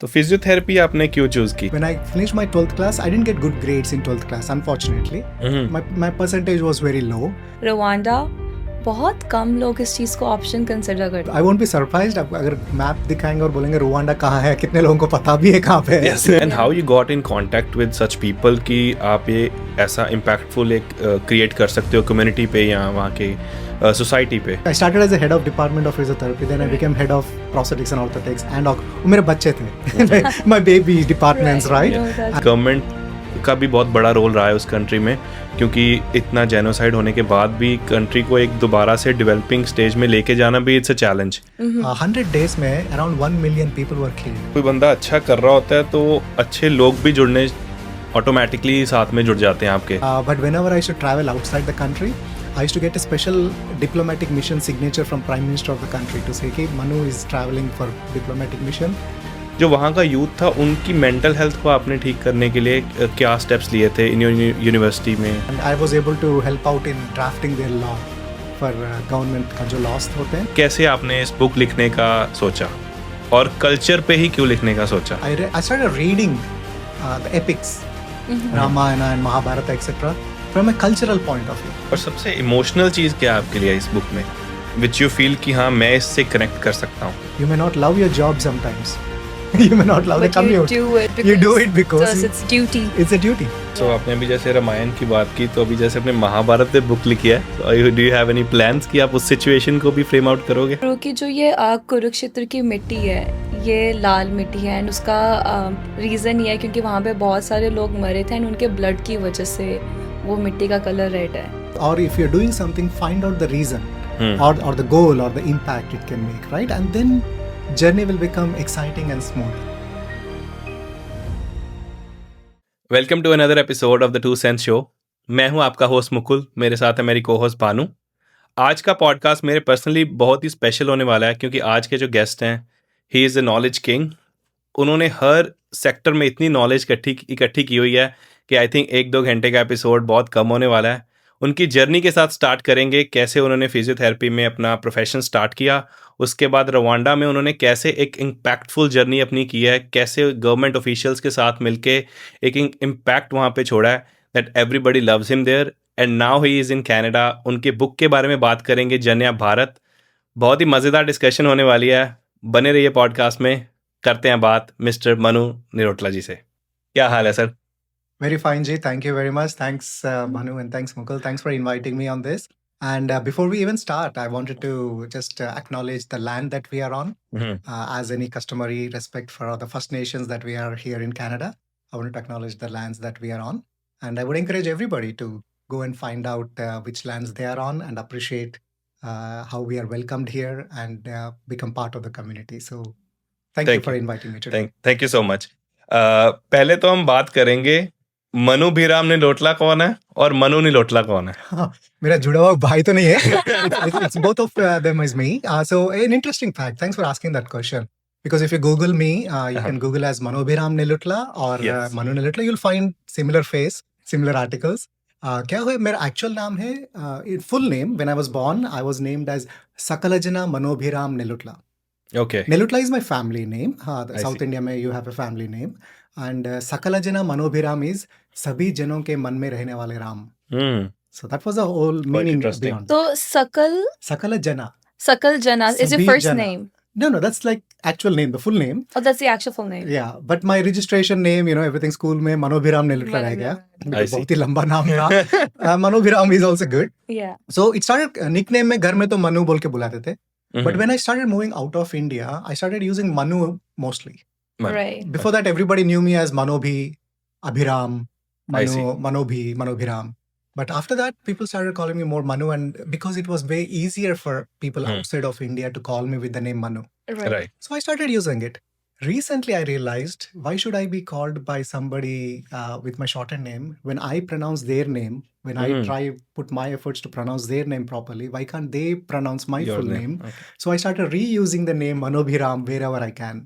तो फिजियोथेरेपी आपने क्यों चूज की? When I finished my 12th class, I didn't get good grades in 12th class, unfortunately. My percentage was very low. Rwanda बहुत कम लोग इस चीज़ को ऑप्शन कंसिडर करते I won't be surprised अगर मैप दिखाएंगे और बोलेंगे रुवांडा कहाँ है, कितने लोगों को पता भी है कहाँ पे है. Yes. And how you got in contact with such people कि आप ये ऐसा impactful एक क्रिएट कर सकते हो कम्युनिटी पे या वहाँ के सोसाइटी पे? I started as a head of department of physiotherapy, then I became head of prosthetics and orthotics, and वो मेरे बच्चे थे, my baby departments, right? Government का भी बहुत बड़ा रोल रहा है उस कंट्री में, क्योंकि इतना जेनोसाइड होने के बाद भी कंट्री को एक दोबारा से डेवलपिंग स्टेज में लेके जाना भी इट्स अ चैलेंज. 100 days में around 1 million people were killed. कोई बंदा अच्छा कर रहा होता है तो अच्छे लोग भी जुड़ने ऑटोमेटिकली साथ में जुड़ जाते हैं आपके. But whenever I used to travel outside the country, I used to get a special diplomatic mission signature from Prime Minister of the country to say कि Manu is traveling for diplomatic mission. जो वहाँ का youth था उनकी mental health को आपने ठीक करने के लिए क्या स्टेप्स लिए थे इन यूनिवर्सिटी में? And I was able to help out in drafting their law for government का जो laws होते हैं. कैसे आपने इस बुक लिखने का सोचा और कल्चर पे ही क्यों लिखने का सोचा? I started reading the epics, Ramayana and Mahabharata etc. from a cultural point of view. और सबसे इमोशनल चीज़ क्या आपके लिए इस बुक में विच यू फील कि हाँ मैं इससे कनेक्ट कर सकता हूँ? You may not love your job sometimes. You may not love the commute. You do it because it's duty. It's a duty. So आपने अभी जैसे रामायण की बात की, तो अभी जैसे अपने महाभारत पे बुक लिखी है, do you have any plans कि आप उस सिचुएशन को भी फ्रेम आउट करोगे? कि जो ये कुरुक्षेत्र की मिट्टी है, ये लाल मिट्टी है एंड उसका रीज़न ये है क्योंकि वहाँ पे बहुत सारे लोग मरे थे एंड उनके ब्लड की वजह से वो मिट्टी का कलर रेड है. Or if you're doing something, find out the reason or the goal or the impact it can make, right? And then journey will become exciting and smooth. Welcome to another episode of the two cents show. मैं हूं आपका host Mukul, मेरे साथ है मेरी को host Bhanu. आज का पॉडकास्ट मेरे पर्सनली बहुत ही स्पेशल होने वाला है क्योंकि आज के जो गेस्ट हैं, he is the knowledge king. उन्होंने हर सेक्टर में इतनी नॉलेज इकट्ठी की हुई है कि आई थिंक 1-2 घंटे का एपिसोड बहुत कम होने वाला है. उनकी जर्नी के साथ स्टार्ट करेंगे, कैसे उन्होंने फिजियोथेरेपी में अपना प्रोफेशन स्टार्ट किया, उसके बाद रवांडा में उन्होंने कैसे एक इम्पैक्टफुल जर्नी अपनी की है, कैसे गवर्नमेंट ऑफिशियल्स के साथ मिलके एक इम्पैक्ट वहाँ पे छोड़ा है that everybody loves him there and now he is in Canada. उनके बुक के बारे में बात करेंगे, जन्या भारत. बहुत ही मज़ेदार डिस्कशन होने वाली है. बने रहिए पॉडकास्ट में. करते हैं बात मिस्टर मनु निरोटला जी से. क्या हाल है sir? Very fine, Ji. Thank you very much. Thanks, Manu, and thanks, Mukul. Thanks for inviting me on this. And before we even start, I wanted to just acknowledge the land that we are on. As any customary respect for the First Nations that we are here in Canada, I wanted to acknowledge the lands that we are on. And I would encourage everybody to go and find out which lands they are on and appreciate how we are welcomed here and become part of the community. So thank you for inviting me today. Thank you so much. पहले तो हम बात करेंगे मनु भीराम निलोटला कौन है और मनु निलोटला कौन है? मेरा जुड़ा हुआ भाई तो नहीं है. It's both of them is me. So an interesting fact. Thanks for asking that question. Because if you Google me, you can Google as Manu Bhiram Nilutla or Manu Nilutla. You'll find similar face, similar articles. क्या हुआ? मेरा actual नाम है, full name. When I was born, I was named as Sakalajana Manobhiram Nilutla. Okay. Nilutla is my family name. South India में you have a family name. And Sakalajana Manobhiram is सभी जनों के मन में रहने वाले Ram. So that was the whole meaning beyond. तो Sakala Jana is your first name? No, that's like actual name, the full name. Oh, that's the actual full name. Yeah, but my registration name, everything school में Manobhiram Nilutla रह गया. बहुत ही लंबा नाम था. Manobhiram is also good. Yeah. So it started nickname में घर में तो मनु बोल के बुलाते थे. But when I started moving out of India, I started using Manu mostly. Right. Before that, everybody knew me as Manobhi, Abhiram, Manobhi, Manobhiram. But after that, people started calling me more Manu, and because it was way easier for people outside of India to call me with the name Manu. Right. So I started using it. Recently, I realized, why should I be called by somebody with my shortened name when I pronounce their name? When I put my efforts to pronounce their name properly, why can't they pronounce my full name? Okay. So I started reusing the name Manobhiram wherever I can.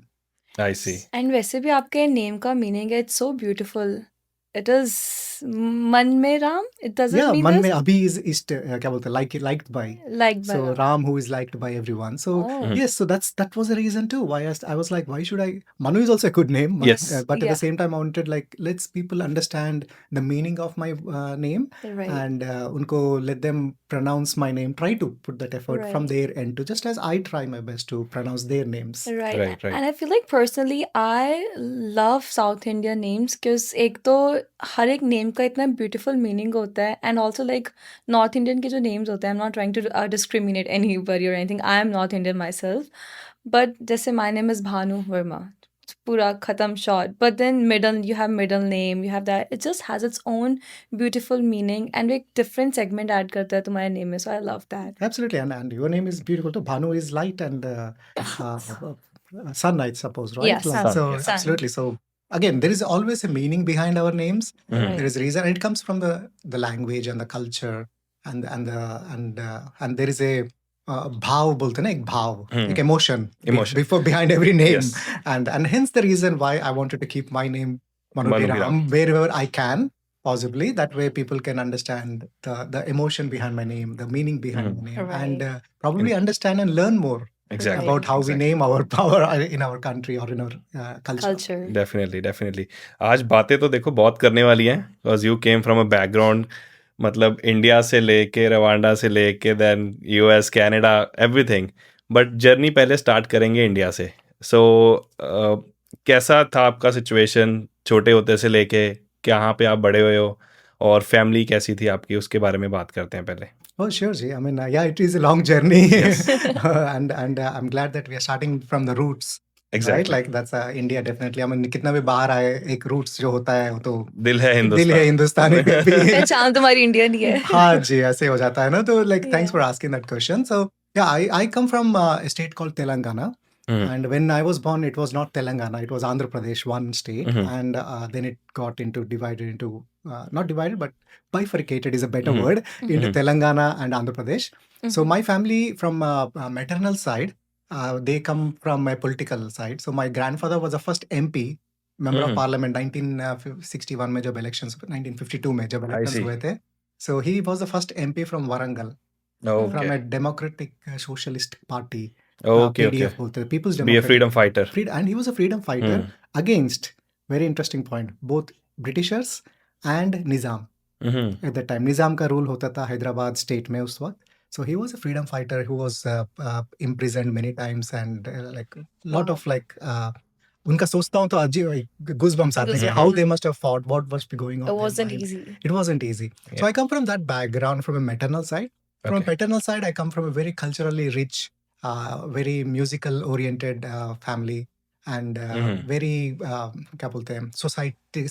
I see. And वैसे भी आपके name का meaning है, it's so beautiful. It is मन में Ram, it doesn't Yeah, mean मन this? में अभी is क्या बोलते हैं, liked by. Liked by So Ram. Ram, who is liked by everyone. So Oh. yes, so that was the reason too. Why I was like, why should I? Manu is also a good name. Yes. But at Yeah. the same time, I wanted like let's people understand the meaning of my name, Right. and unko let them pronounce my name. Try to put that effort from Right. their end too, just as I try my best to pronounce their names. Right. Right. And I feel like personally I love South Indian names because एक तो हर एक name का इतना beautiful meaning होता है, and also like north Indian के जो names होते हैं, I am not trying to discriminate anybody और anything, I am north Indian myself, but जैसे my name is Bhanu Varma, पूरा खत्म short, but then middle you have middle name, you have that, it just has its own beautiful meaning and एक different segment add करता है तुम्हारे name में, so I love that. Absolutely, and your name is beautiful too. Bhanu is light and sun, I suppose, right? Yeah, sun, So yes. sun. absolutely. So again, there is always a meaning behind our names. Mhm. Right. There is a reason. It comes from the language and the culture, and there is a bhav बोलते हैं ना, एक भाव, एक emotion, Emotion. before behind every name, Yes. and hence the reason why I wanted to keep my name Manu Manu P. P. Ram wherever I can. Possibly that way people can understand the emotion behind my name, the meaning behind my name, Right. and probably understand and learn more Exactly. about how we Exactly. name our power in our country or in our culture. Culture. Definitely आज बातें तो देखो बहुत करने वाली हैं, because you came from a background, मतलब India से लेके रवांडा से लेके then US Canada everything, but journey पहले स्टार्ट करेंगे इंडिया से. सो कैसा था आपका सिचुएशन छोटे होते से लेके कहाँ पे आप बड़े हुए हो, और फैमिली कैसी थी आपकी, उसके बारे में बात करते हैं पहले. Oh, sure, Ji. I mean, yeah, it is a long journey, Yes. and I'm glad that we are starting from the roots, right? Exactly. Like that's India definitely. I mean, कितना भी बाहर आए, एक roots जो होता है वो तो दिल है दिल है हिंदुस्तानी में भी. पहचान तुम्हारी इंडियन ही है. हाँ जी, ऐसे हो जाता है ना. तो like, thanks Yeah. for asking that question. So yeah, I come from a state called Telangana. Mhm. And when I was born, it was not Telangana, it was Andhra Pradesh, one state. Mhm. And then it got divided into, not divided, but bifurcated is a better Mhm. word, into Mhm. Telangana and Andhra Pradesh. So my family from maternal side, they come from a political side. So my grandfather was the first MP, member of Mhm. parliament, 1961 में जब elections, 1952 में जब I elections see. हुए थे. So he was the first MP from Warangal, from okay a democratic socialist party. Okay PDF okay. बोलते थे, People's be a Democratic. Freedom fighter. And he was a freedom fighter Hmm. against, very interesting point, both Britishers and Nizam. At that time, Nizam का rule होता था Hyderabad state में उस वक्त. So he was a freedom fighter who was imprisoned many times, and like lot of like उनका सोचता हूँ तो अजीब goosebumps आते हैं कि how they must have fought, what must be going on. It in their wasn't mind. easy. It wasn't easy. So Yeah. I come from that background from a maternal side. From a Okay. paternal side, I come from a very culturally rich, very musical oriented family, and Mhm. very क्या बोलते हैं,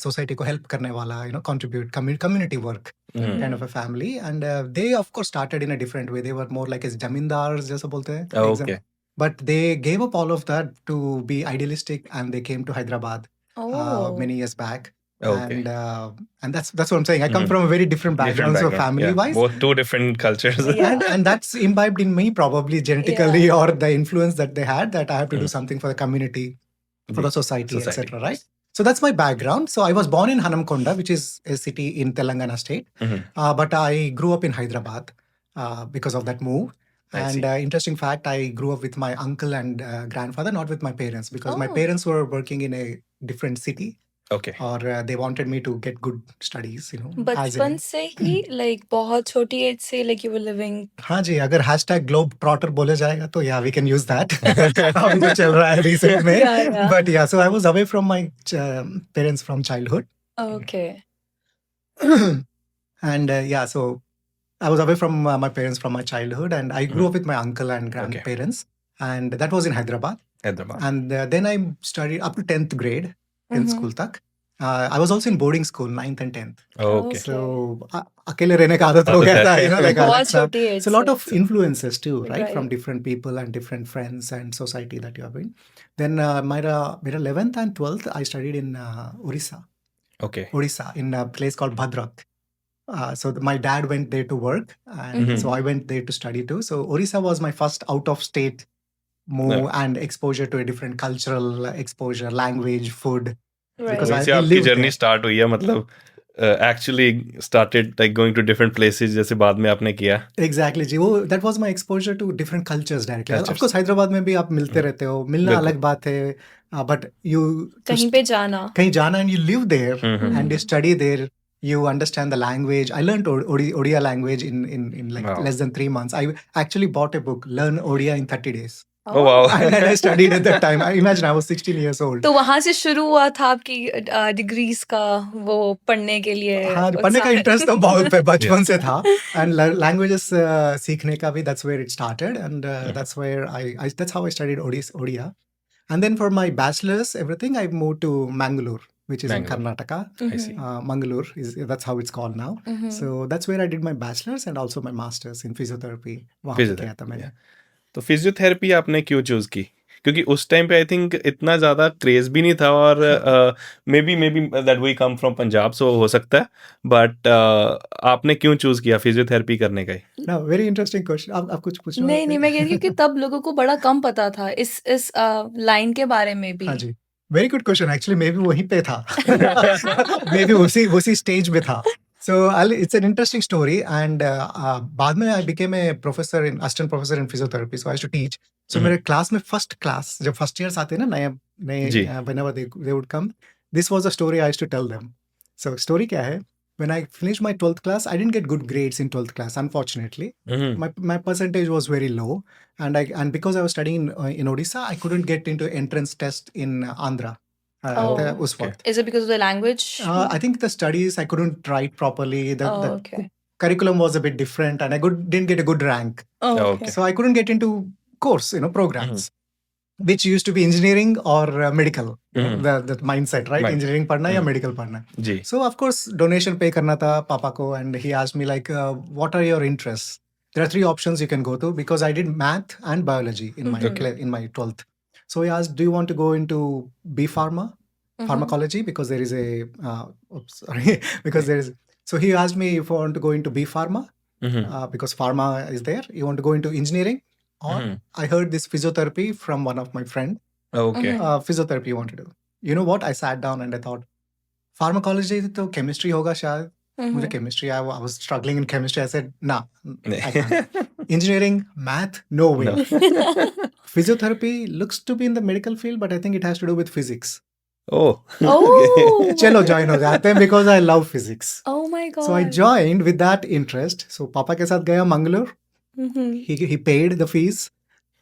society को help करने वाला, contribute community work Mhm. kind of a family. And they of course started in a different way. They were more like as zamindars जैसा बोलते हैं. Okay. But they gave up all of that to be idealistic, and they came to Hyderabad Oh. many years back. Okay. And that's what I'm saying. I come Mhm. from a very different background, so family yeah. wise. Both two different cultures. Yeah. And that's imbibed in me probably genetically, or the influence that they had, that I have to do something for the community, for the society, etc. Right? So that's my background. So I was born in Hanamkonda, which is a city in Telangana state. Mhm. But I grew up in Hyderabad because of that move. I And interesting fact, I grew up with my uncle and grandfather, not with my parents, because my Oh. parents were working in a different city, Okay. or they wanted me to get good studies, as in बचपन से ही like बहुत छोटी as से like you were living. हाँ जी, अगर hashtag globe trotter बोले जाएगा तो या वी कैन यूज दैट. अभी तो चल रहा है रिसेंट में. Yeah. बट या so I was away from my parents from childhood. Okay. And yeah, so I was away from my parents from my childhood, and I grew up with my uncle and grandparents, and that was in Hyderabad. Hyderabad. And then I studied up to 10th grade in Mhm. school tak. I was also in boarding school, 9th and 10th. Okay. So अकेले रहने का आदत हो गया था, like बहुत Alexa. छोटी as So a lot of influences too, right? Right. From different people and different friends and society that you have been. Then my 11th and 12th, I studied in Orissa, Okay. in a place called Bhadrak. So my dad went there to work, and Mhm. so I went there to study too. So Orissa was my first out of state move and exposure to a different cultural exposure, language, food. Right. Because वहीं से I आपकी lived journey there. Start हुई है, मतलब actually started like going to different places जैसे बाद में आपने किया? एग्जैक्टली जी, वो that was my exposure to different cultures directly. Of Cultures. Course Hyderabad में भी आप मिलते रहते हो, मिलना बिल्कुल। अलग बात है, बट यू कहीं पे जाना। कहीं जाना and you live there Mhm. and you study there, you understand the language. I learned Odia language in like Wow. less than 3 months. I actually bought a book, Learn Odia in 30 days. Oh wow. And I studied at that time. I imagine I was 16 years old. तो वहां से शुरू हुआ था आपकी degrees का वो पढ़ने के लिए हाँ, पढ़ने का उत्साह? इंटरेस्ट तो बहुत बचपन से था, and languages सीखने का भी, that's where it started, and that's where that's how I studied Odia. And then for my bachelor's, everything, I moved to Mangalore, which is in Bangalore. Karnataka. I see. Mangalore that's how it's called now. Mhm. So that's where I did my bachelor's and also my master's in physiotherapy. वहाँ पे किया था मैंने। तो physiotherapy आपने क्यों choose की? क्योंकि उस टाइम पे आई थिंक इतना ज़्यादा क्रेज भी नहीं था, और maybe that we come from Punjab, so हो सकता है, बट आपने क्यों चूज किया फिजियोथेरेपी करने का ही? Now, very interesting question. आप कुछ पूछना नहीं चाहते नहीं, हैं? मैं कह रही हूँ कि तब लोगों को बड़ा कम पता था इस लाइन के बारे में भी। हाँ जी, very good question. Actually maybe वहीं पे था, मे बी उसी स्टेज में था। So it's an interesting story, and बाद में I became a professor in assistant professor in physiotherapy. So I used to teach. So मेरे क्लास में फर्स्ट क्लास जब फर्स्ट ईयर्स आते हैं ना, नए जी। whenever they would come, this was a story I used to tell them. So story क्या है? When I finished my 12th class, I didn't get good grades in 12th class, unfortunately. Mhm. My percentage was very low, and because I was studying in Odisha, I couldn't get into entrance test in Andhra. Oh, उस okay. वक्त Is it because of the language? I think the studies I couldn't write properly. The Okay. curriculum was a bit different, and I didn't get a good rank. Oh, Okay. So I couldn't get into course, programs, which used to be engineering or medical. The mindset, right? Right. Engineering पढ़ना या medical पढ़ना. जी। So of course donation pay करना था पापा को, and he asked me like, what are your interests? There are 3 options you can go to, because I did math and biology in my in my 12th. So he asked, do you want to go into B Pharma? Pharmacology, because there is because there is, so he asked me if I want to go into B Pharma, because pharma is there. You want to go into engineering, or I heard this physiotherapy from one of my friend. Okay. Physiotherapy you want to do. You know what? I sat down and I thought, pharmacology तो chemistry होगा शायद. मुझे chemistry, I was struggling in chemistry. I said, nah, I can't. Engineering, math, no way. Physiotherapy looks to be in the medical field, but I think it has to do with physics. Oh. Oh. चलो join हो जाते हैं, because I love physics. Oh my god. So I joined with that interest. So पापा के साथ गया Mangalore. Mhm. He paid the fees.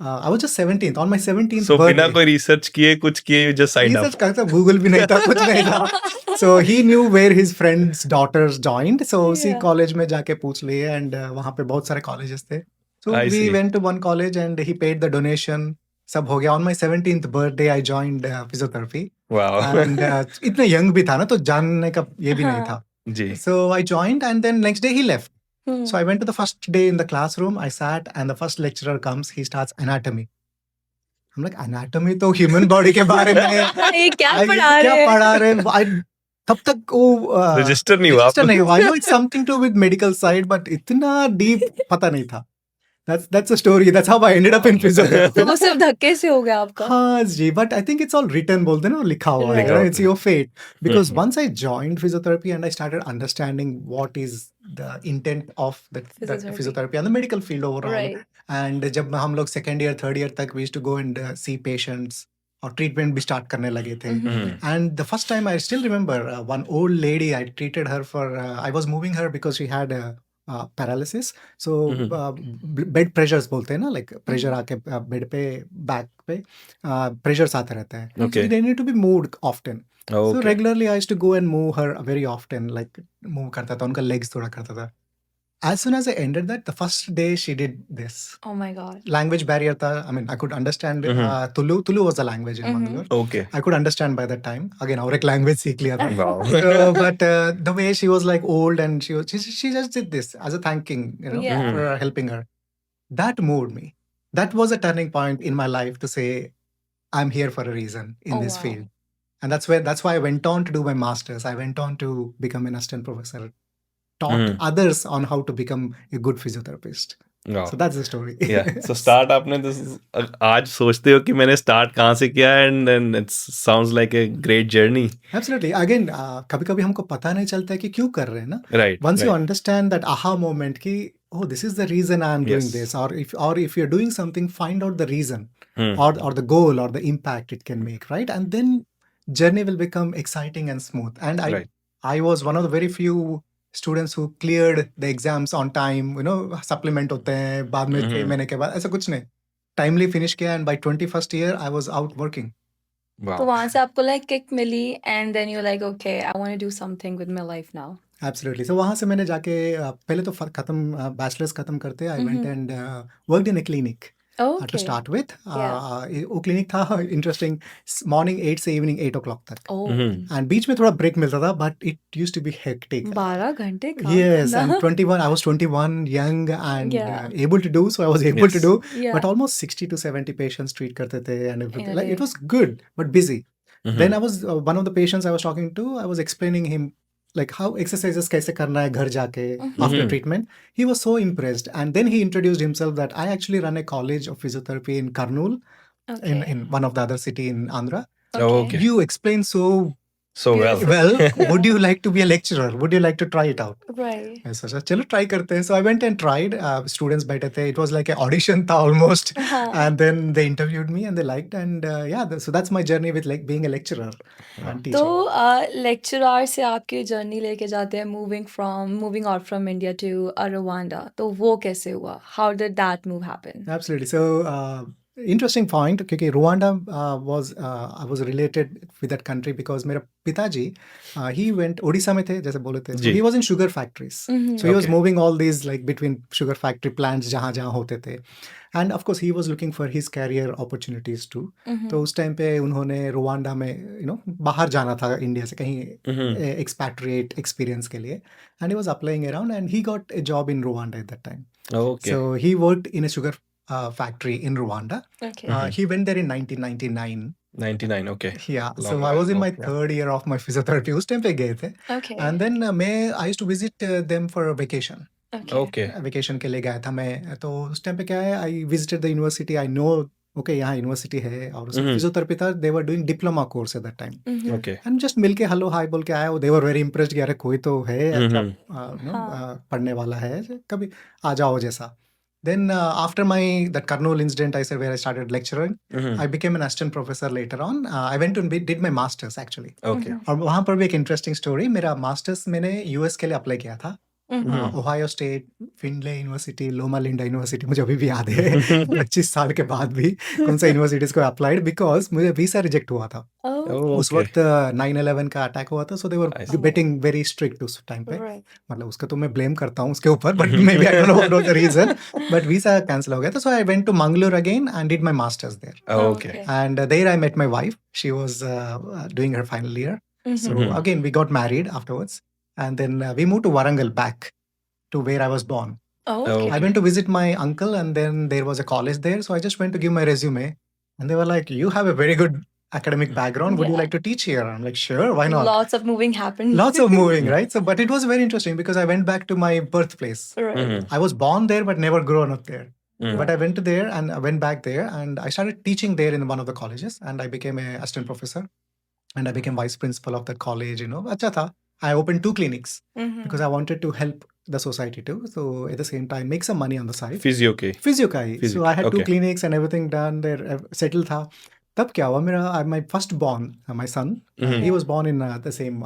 I was just 17th, on my 17th So birthday. बिना कोई रिसर्च किए कुछ किए, you just signed Research up. करता, Google भी नहीं था, कुछ नहीं था. So he knew where his friends' daughters joined. So उसी Yeah. college में जाके पूछ लिए, and वहाँ पे बहुत सारे colleges थे. So I we see. went to one college and he paid the donation. सब हो गया. On my 17th birthday, I joined physiotherapy. Wow. And इतना young भी था ना, तो जानने का ये भी नहीं हाँ. था. जी। So I joined, and then next day he left. Hmm. So I went to the first day in the classroom. I sat, and the first lecturer comes. He starts anatomy. I'm like, anatomy तो human body के बारे में है. ये क्या I- पढ़ा क्या रहे हैं? पढ़ा रहे हैं? तब तक वो रजिस्टर नहीं हुआ register आप? नहीं हुआ. I know it's something to do with medical side, but इतना deep पता नहीं था. That's a story. That's how I ended up in physiotherapy. तो वो सिर्फ धक्के से हो गया आपका? हाँ जी, but I think it's all written, बोलते हैं ना, लिखा हुआ है. Right. It's your fate. Because Mhm. once I joined physiotherapy and I started understanding what is the intent of the physiotherapy and the medical field overall. Right. And जब हम लोग second year, third year तक, we used to go and see patients, और treatment भी start करने लगे थे. Mhm. And the first time I still remember, one old lady, I treated her for, I was moving her because she had paralysis. So bed pressures बोलते हैं ना, like pressure आके bed पे, back पे pressures आते रहते हैं. Okay. So they need to be moved often. So Okay. regularly I used to go and move her very often, like move करता था, उनका legs थोड़ा करता था. As soon as I ended that, the first day she did this. Oh my god. Language barrier था. I mean, I could understand Tulu. Tulu was the language in Mangalore. Okay. I could understand by that time. Again, और एक language सीख लिया था. Wow. But the way she was like old, and she just did this as a thanking, Yeah. for helping her. That moved me. That was a turning point in my life to say, I'm here for a reason in Oh, this wow. field. And that's why I went on to do my master's. I went on to become an assistant professor, taught others on how to become a good physiotherapist. वाह So that's the story. या so start आपने आज सोचते हो कि मैंने start कहाँ से किया and then it's sounds like a great journey Absolutely. Again, कभी-कभी हमको पता नहीं चलता है कि क्यों कर रहे हैं ना. Right Once you right understand that aha moment कि oh, this is the reason I am doing yes this, or if you're doing something, find out the reason or the goal or the impact it can make, right? And then journey will become exciting and smooth. And right I was one of the very few students who cleared the exams on time. You know, supplement होते हैं बाद में 6 महीने के बाद, ऐसा कुछ नहीं. Timely finish किया and by 21st year I was out working. तो वाह वहां से आपको लाइक किक मिली and then you like okay I want to do something with my life now Absolutely. So वहाँ से मैंने जाके पहले तो खत्म बैचलर्स खत्म करते I went and worked in a clinic to okay start with. Yeah. वो क्लिनिक था इंटरेस्टिंग, मॉर्निंग 8 से इवनिंग 8 o'clock तक, ओह एंड बीच में थोड़ा ब्रेक मिलता था but it used to be hectic. 12 घंटे काम Yes, करना and 21, I was 21, young and Yeah. able to do, so I was able to Yes. do, Yeah. but almost 60 to 70 patients treat karte the and everything. In a Like it day. was good, but busy. Then I was one of the patients I was talking to, I was explaining him like how exercises kaise karna hai ghar jaake after Mhm. treatment. He was so impressed, and then he introduced himself that I actually run a college of physiotherapy in Karnool, Okay. in one of the other city in Andhra. Okay. You explain so So well. well. Would you like to be a lecturer? Would you like to try it out? Right. I सोचा चलो try करते हैं. So I went and tried. Students बैठे थे. It was like an audition था almost. हाँ. And then they interviewed me and they liked, and yeah, so that's my journey with like being a lecturer and तो teaching. Lecturer से आपकी journey लेके जाते हैं moving out from India to Rwanda तो वो कैसे हुआ how did that move happen Absolutely. So interesting point. क्योंकि Rwanda I was related with that country because मेरा पिताजी he went ओडिशा में थे जैसे बोले थे. So ji. he was in sugar factories. So he was Okay. moving all these like between sugar factory plants जहाँ जहाँ होते थे. And of course he was looking for his career opportunities too. तो उस टाइम पे उन्होंने Rwanda में बाहर जाना था इंडिया से कहीं expatriate experience के लिए. And he was applying around and he got a job in Rwanda at that time. Okay. So he worked in a sugar factory in Rwanda. Okay He went there in 1999. 99. Okay. Yeah, so Long I was in my ago, yeah. third year of my physiotherapy. उस time पे गए थे. Okay And then I used to visit them for a vacation. Okay. Vacation के लिए गया था मैं. तो उस टाइम पे क्या है, I visited the university. I know okay यहाँ यूनिवर्सिटी है और उसमें फिजियोथेरेपी था. They were doing diploma course at that time. Okay. And just मिल के हेलो हाय बोल के आया. दे वर वेरी इम्प्रेस्ड कि अरे कोई तो है अच्छा पढ़ने वाला है, कभी आ जाओ जैसा. Then after that Karnool incident, I said where I started lecturing, I became an assistant professor later on. I went and did my masters actually. Okay. और वहाँ पर भी एक इंटरेस्टिंग स्टोरी. मेरा मास्टर्स मैंने यूएस के लिए अप्लाई किया था. ओहायो स्टेट, फिनले यूनिवर्सिटी, लोमा लिंडा यूनिवर्सिटी, मुझे अभी भी याद है 25 साल के बाद भी कौन सा यूनिवर्सिटीज को अप्लाइड बिकॉज मुझे वीसा रिजेक्ट हुआ था. उस वक्त 9/11 का अटैक हुआ था. So they were I see. Getting very strict उस टाइम पे. राइट मतलब उसका तो मैं ब्लेम करता हूँ उसके ऊपर, but maybe I don't know what was the reason, but visa cancel हो गया था. So I went to Mangalore again and did my masters there. Okay. And there I met my wife. She was doing her final year. So again, we got married afterwards. And then we moved to Warangal back to where I was born. Okay I went to visit my uncle and then there was a college there. So I just went to give my resume. And they were like, you have a very good academic background. Would you Yeah. like to teach here? I'm like, sure, why not? lots of moving happened Lots of moving, right? So, but it was very interesting because I went back to my birthplace. right I was born there but never grown up there. Mhm. But I went to there and I went back there and I started teaching there in one of the colleges and I became a assistant professor and I became vice principal of that college. Acha tha. I opened 2 clinics because I wanted to help the society too. So at the same time, make some money on the side. Physio के. Physio का ही. Physio So I had 2 okay. clinics and everything done there, settled था. तब क्या हुआ मेरा my first born, my son, he was born in the same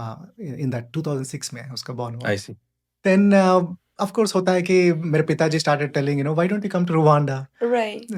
in that 2006 में उसका born हुआ. I see. Then of course होता है कि मेरे पिताजी started telling, why don't you come to Rwanda? right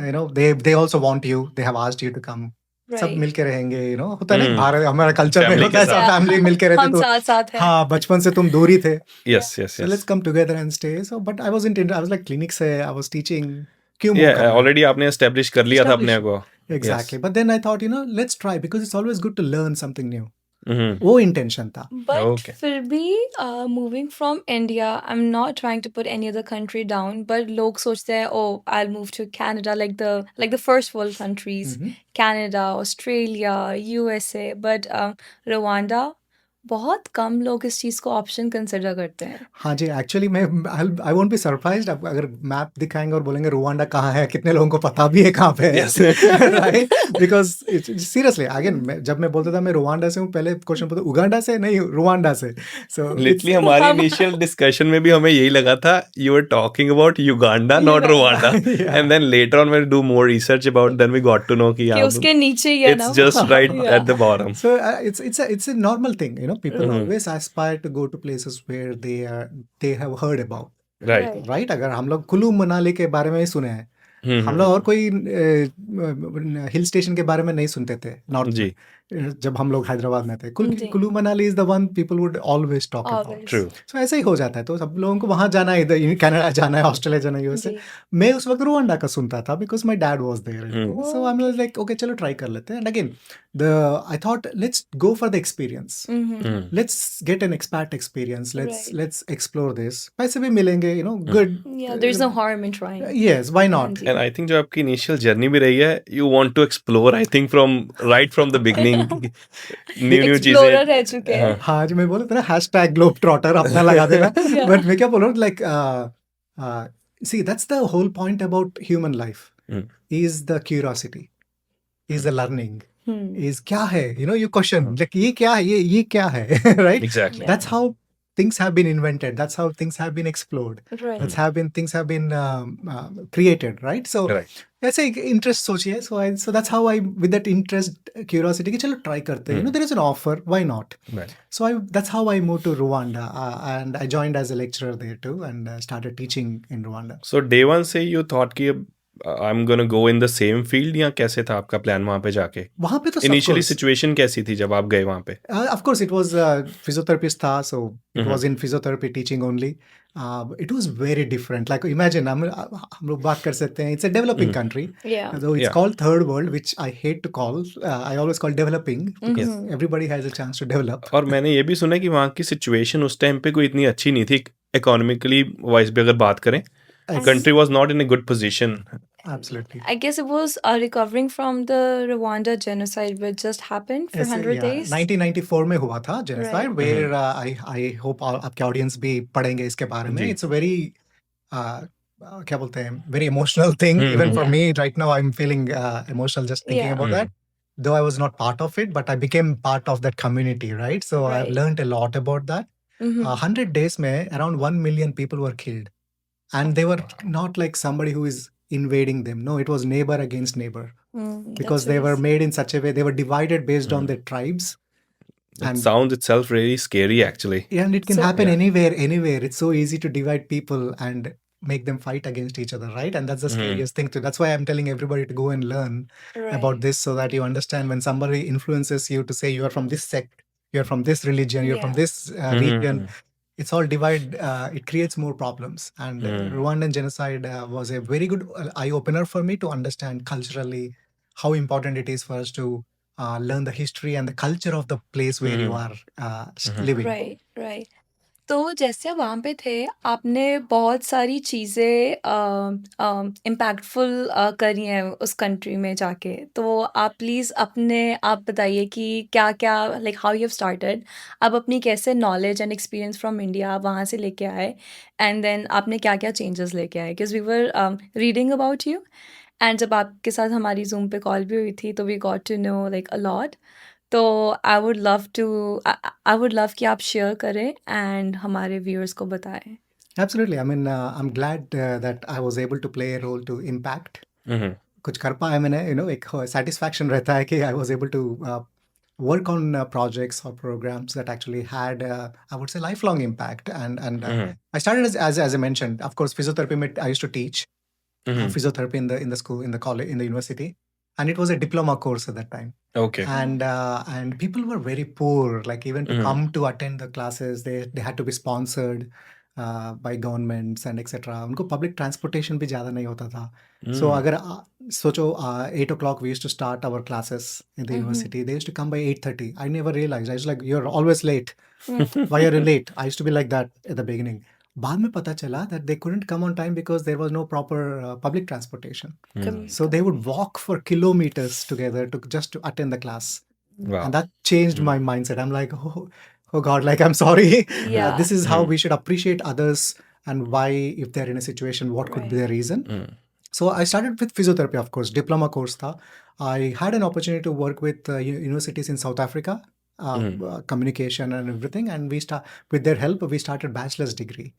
They also want you. They have asked you to come. सब right मिलके रहेंगे. होता है ना भारत हमारा कल्चर में Family होता है के सब साथ. फैमिली मिलके रहते हम तो साथ साथ हैं हाँ बचपन से तुम दूर ही थे. Yes, yes, So yes. let's come together and stay. So but I wasn't I was like clinic से I was teaching. क्यों move Yeah, करना? already आपने establish कर लिया था अपने को. Exactly. But then I thought, let's try because it's always good to learn something new. Mhm. वो intention था. But Okay. फिर भी moving from India, I'm not trying to put any other country down, but लोग सोचते हैं, oh, I'll move to Canada, like the first world countries, Canada, Australia, USA, but Rwanda बहुत कम लोग इस चीज़ को ऑप्शन कंसिडर करते हैं। हाँ जी, एक्चुअली मैं आई वोंट बी सरप्राइज्ड अगर मैप दिखाएँगे और बोलेंगे रुवांडा कहाँ है, कितने लोगों को पता भी है कहाँ पे है, Yes. Right? Because seriously again जब मैं बोलता था मैं रुवांडा से हूँ, पहले क्वेश्चन पूछता उगांडा से नहीं, रुवांडा से। सो लिटरली हमारी हम इनिशियल डिस्कशन में भी हमें यही लगा था you were talking about Uganda not Rwanda and then later on when do more research about then we got to know कि कि उसके नीचे ही है इट्स ना। Just right Yeah. At the bottom So it's a normal thing, you know. People Mhm. always aspire to go to places where they have heard about, right Right. right? अगर हम लोग कुल्लू मनाली के बारे में ही सुने हैं, हम लोग और कोई हिल स्टेशन के बारे में नहीं सुनते थे नॉर्थ जी जब हम लोग हैदराबाद में थे। जी। Kullu Manali is the one people would always talk about. Always. True so ऐसे ही हो जाता है, तो सब लोगों को वहां जाना है, इधर कनाडा जाना है, ऑस्ट्रेलिया जाना है, यूएसए। जी। मैं उस वक्त रुवांडा का सुनता था because my dad was there, Hmm. So I was like okay चलो ट्राई कर लेते हैं। And again I thought let's go for the experience, Mhm. Let's get an expat experience, Right. Let's explore this. पैसे भी मिलेंगे, you know, good. Yeah, there's no harm in trying. Yes, why हाँ not? जी। And I think जो आपकी initial journey भी रही है you want to explore I think from right from the beginning new new Explorer चीजें रह चुके हैं। हाँ हाँ, जो मैं बोल रहा था ना हैशटैग ग्लोब ट्रॉटर अपना लगा देना। Yeah. बट मैं क्या बोल रहा हूँ, like see that's the whole point about human life Hmm. Is the curiosity, is the learning, Hmm. Is क्या है, you know, you question like ये क्या है, ये क्या है, right? Exactly Yeah. That's how things have been invented. That's how things have been explored. Right. That's have been things have been created, right? So right ऐसे एक interest सोचिए, so that's how I with that interest curiosity कि चलो try करते हैं, you know, there is an offer, why not? Right So that's how I moved to Rwanda, and I joined as a lecturer there too, and started teaching in Rwanda. So day one से you thought कि I am gonna go in the same field या कैसे था आपका plan वहां पे जाके वहाँ पे तो इनिशियली सिचुएशन कैसी थी जब आप गए वहां पे of course it was physiotherapist था, so it Mhm. was in physiotherapy teaching only. It was very different. Like imagine हम लोग बात कर सकते हैं, it's a developing country. Yeah. Though it's Yeah. called third world, which I hate to call. I always call developing because Mhm. everybody has a chance to develop. और मैंने ये भी सुना है कि वहाँ की सिचुएशन उस टाइम पे कोई इतनी अच्छी नहीं थी इकोनॉमिकली वाइज भी अगर बात करें country was not in a good position Absolutely. I guess it was recovering from the Rwanda genocide which just happened for ऐसे, 100 yeah, days. 1994 में हुआ था genocide, Right. where I hope आपके audience भी पढ़ेंगे इसके बारे में. जी. It's a very क्या बोलते हैं, very emotional thing. Even for Yeah. me right now, I'm feeling emotional just thinking Yeah. about that. Though I was not part of it, but I became part of that community, right? So I've Right. learned a lot about that. Mhm. 100 days में around 1 million people were killed, and they were not like somebody who is invading them. No, it was neighbor against neighbor, because That's they were really made in such a way, they were divided based on their tribes. It And- sounds itself really scary actually And it can So- happen Yeah. anywhere. It's so easy to divide people and make them fight against each other, right? And that's the Mhm. scariest thing too. That's why I'm telling everybody to go and learn right. about this, so that you understand when somebody influences you to say you are from this sect, you're from this religion, you're from Yeah. this region. It's all divide. It creates more problems. And Rwandan genocide was a very good eye opener for me to understand culturally how important it is for us to learn the history and the culture of the place where you are living. Right, right. तो जैसे आप वहाँ पे थे आपने बहुत सारी चीज़ें इम्पैक्टफुल करी हैं उस कंट्री में जाके, तो आप प्लीज़ अपने आप बताइए कि क्या क्या like how you have started, आप अपनी कैसे knowledge and experience from India वहाँ से लेके आए, एंड देन आपने क्या क्या चेंजेस लेके आए, because we were reading about you, and जब आपके साथ हमारी जूम पे कॉल भी हुई थी तो we got to know like a lot. तो आई वुड लव कि आप शेयर करें एंड हमारे व्यूअर्स को बताएं. Absolutely. I mean, I'm glad that I was able to play a role to impact. Mhm. कुछ कर पाया मैंने, you know, एक satisfaction रहता है कि I was able to work on projects or programs that actually had, I would say, lifelong impact. And I started as I mentioned, of course, physiotherapy. I used to teach physiotherapy in the school, in the college, in the university, and it was a diploma course at that time. Okay. And people were very poor. Like even to come to attend the classes, they had to be sponsored by governments and etc. उनको public transportation भी ज़्यादा नहीं होता था. So अगर सोचो 8 o'clock we used to start our classes in the university. They used to come by 8:30. I never realized. I was like, you're always late. Why are you late? I used to be like that at the beginning. बाद में पता चला that they couldn't come on time because there was no proper public transportation. So they would walk for kilometers together to just to attend the class. Wow. And that changed my mindset. I'm like, oh, oh God, like I'm sorry. Yeah. This is how we should appreciate others and why, if they're in a situation, what could be Right. the reason. Hmm. So I started with physiotherapy, of course, diploma course tha. I had an opportunity to work with universities in South Africa, communication and everything, and with their help, we started bachelor's degree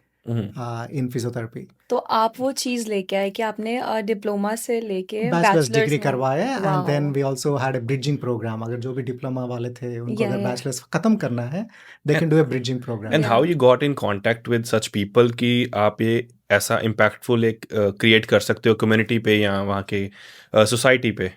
in physiotherapy. तो आप वो चीज़ लेके आए कि आपने diploma से लेके bachelors bachelors degree में करवाया and then wow we also had a bridging program. अगर जो भी डिप्लोमा वाले थे उनको या अगर या बैचलर्स खत्म करना है, they can do a bridging program. And Yeah. How you got in contact with such people कि आप ये ऐसा इम्पैक्टफुल एक क्रिएट कर सकते हो कम्युनिटी पे या वहाँ के सोसाइटी पे.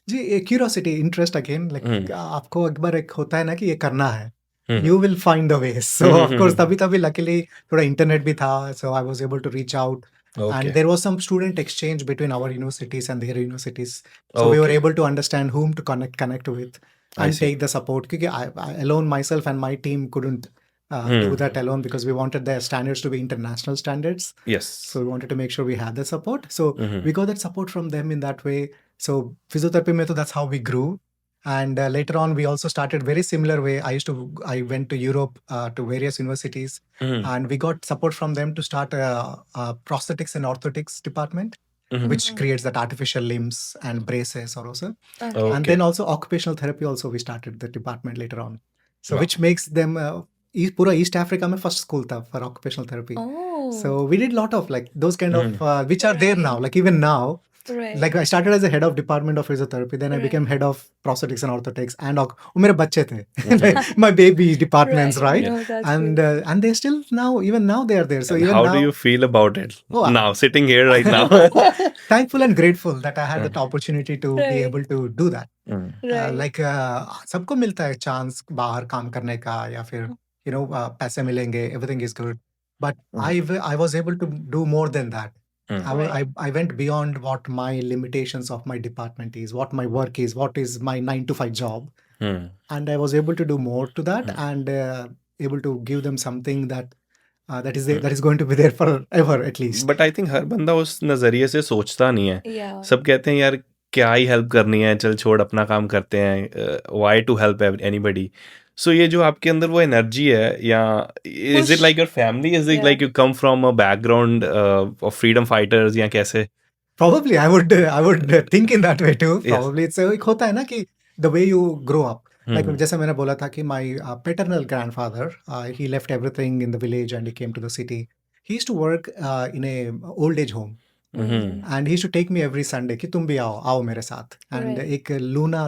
जी, क्यूरियोसिटी, इंटरेस्ट अगेन, लाइक आपको एक बार एक होता है ना कि ये करना है, hmm. You will find the way. So of course तभी लकीली थोड़ा इंटरनेट भी था, so I was able to reach out. Okay. And there was some student exchange between our universities and their universities. So we were Okay. able to understand whom to connect with I and see. take the support. Because I alone, myself and my team couldn't do that alone, because we wanted the standards to be international standards. Yes. So we wanted to make sure we had the support. So Mhm. we got that support from them in that way. So physiotherapy method, that's how we grew. And later on, we also started very similar way. I went to Europe to various universities, Mhm. and we got support from them to start a prosthetics and orthotics department, Mhm. which creates that artificial limbs and braces also. Okay. Okay. And then also occupational therapy also, we started the department later on. So Wow. which makes them पूरा East Africa में first school था for occupational therapy. Oh, So we did lot of like those kind of which are there now. Right. Like even now, right. like I started as a head of department of physiotherapy, then I became Right. head of prosthetics and orthotics, and वो मेरे बच्चे थे, like, my baby departments, right? No, that's And great. and they still now, even now they are there. So And even how now, do you feel about it Oh, now, sitting here right now? thankful and grateful that I had that opportunity to be Right. able to do that. Mm. Right. Like सबको मिलता है chance बाहर काम करने का, या फिर पैसे मिलेंगे, everything is good. But I was able to do more than that. Right. I went beyond what my limitations of my department is, what my work is, what is my 9 to 5 job. Hmm. And I was able to do more to that, and able to give them something that that is going to be there forever at least. But I think हर बंदा उस नज़रिए से सोचता नहीं है. Yeah. सब कहते हैं यार क्या ही हेल्प करनी है, चल छोड़ अपना काम करते हैं, वाई टू हेल्प एनीबडी. सो ये जो आपके अंदर वो एनर्जी है, या is it Push. Like your family, is it Yeah. Like you come from a background of freedom fighters, या कैसे? Probably I would think in that way too. Yes. Probably it's एक होता है ना कि the way you grow up. Like Mhm. जैसे मैंने बोला था कि my paternal grandfather, he left everything in the village and he came to the city. He used to work in a old age home, Mhm. and he used to take me every Sunday कि तुम भी आओ मेरे साथ. And Right. एक Luna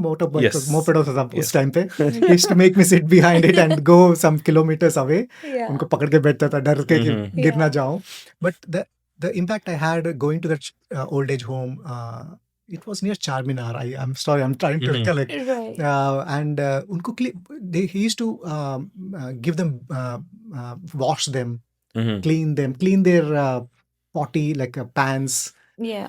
motorbike, Yes. moped होता था Yes. उस टाइम पे. He used to make me sit behind it and go some kilometers away. Yeah. उनको पकड़ के बैठता था डर के कि Mhm. गिर ना Yeah. जाऊं. But the impact I had going to that old age home, it was near Charminar. I'm sorry, I'm trying to Mhm. recollect. Right. And उनको he used to give them, wash them, Mhm. clean their potty, like pans, Yeah.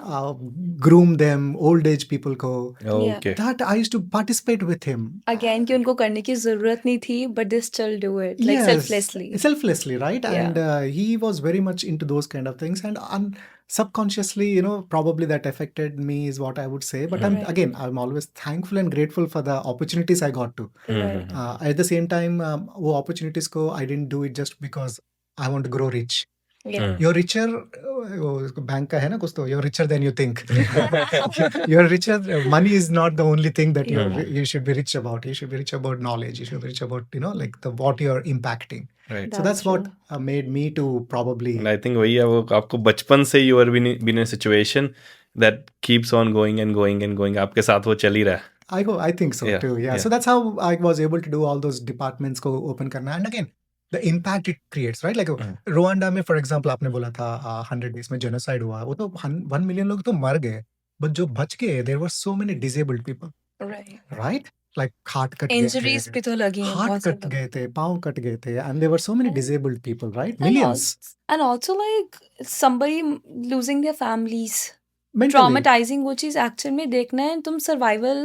groom them, old age people को. Okay. That I used to participate with him. Again कि उनको करने की जरूरत नहीं थी, but they still do it like Yes, selflessly. selflessly, right? Yeah. And he was very much into those kind of things, and subconsciously, probably that affected me is what I would say. But Right. I'm always thankful and grateful for the opportunities I got to. Right. At the same time, वो opportunities को I didn't do it just because I want to grow rich. Yeah. You're richer, bank का है ना कुछ तो, you're richer than you think. You're richer. Money is not the only thing that you should be rich about. You should be rich about knowledge. You should be rich about like what you're impacting. Right. So that's what made me to probably. And I think वही है, वो आपको बचपन से you are been in a situation that keeps on going and going and going. आपके साथ वो चल ही रहा है. I think so Yeah, too. Yeah. yeah. So that's how I was able to do all those departments को open करना. And again, the impact it creates, right? Like Rwanda में, for example, आपने बोला था 100 days में genocide हुआ, वो तो 1 million लोग तो मर गए, but जो बच गए, there were so many disabled people, Right. right? Like हाथ कट गए Injuries थे, भी तो लगी हैं हाथ बहुत कट सारे गए थे, पाँव कट गए थे, and there were so many And- disabled people, right? And Millions. And also like somebody losing their families. Mentally. Traumatizing वो चीज़ एक्चुअल में देखना है, तुम सर्वाइवल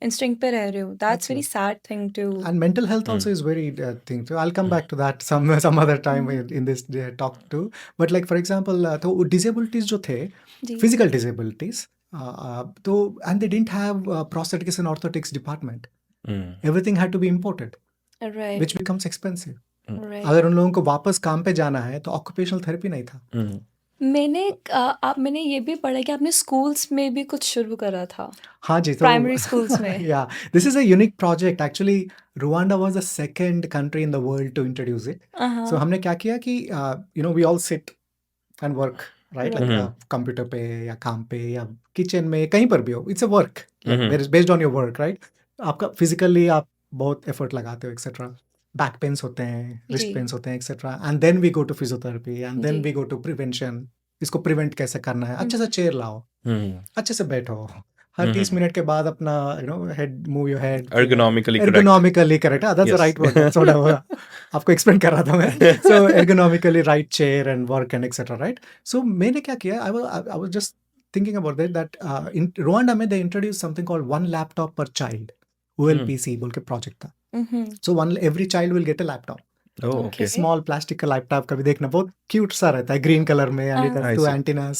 इंस्टिंक्ट पे रह रहे हो. That's very sad thing to. And mental health also is very thing too. I'll come back to that some other time in this talk too. But like for example, तो disabilities जो थे, जी. physical disabilities, तो and they didn't have prosthetics and orthotics department. Mm. Everything had to be imported. Right. which becomes expensive. Right. अगर उन लोगों को वापस काम पे जाना है तो ऑक्यूपेशनल थेरेपी नहीं था. मैंने ये भी पढ़ा कि आपने स्कूल्स में भी कुछ शुरू करा था, हाँ जी, तो प्राइमरी स्कूल्स में। yeah, this is a unique project. Actually, Rwanda was the second country in the world to introduce it. So हमने क्या किया कि we all sit and work, right? Like computer पे या काम पे या kitchen में कहीं पर भी हो. It's a work. Like based on your work, right? आपका physically आप बहुत effort लगाते हो, etc. Back pains होते हैं, wrist जी। pains होते हैं, etc. And then we go to physiotherapy and then ji. we go to prevention. इसको prevent कैसे करना है? अच्छे से chair लाओ, अच्छे से बैठो. हर 30 मिनट के बाद अपना head move your head Ergonomically correct. ergonomically correct. That's the Yes. right word. That's what आपको एक्सप्लेन कर रहा था मैं. So ergonomically right chair and work and etc. Right. So मैंने क्या किया? I was just thinking about that in Rwanda में they introduced something called one laptop per child. OLPC बोल के प्रोजेक्ट था. So every child will get a laptop. Oh, okay. Small plastic का laptop कभी देखना बहुत क्यूट सा रहता है ग्रीन कलर में and it I has two see. antennas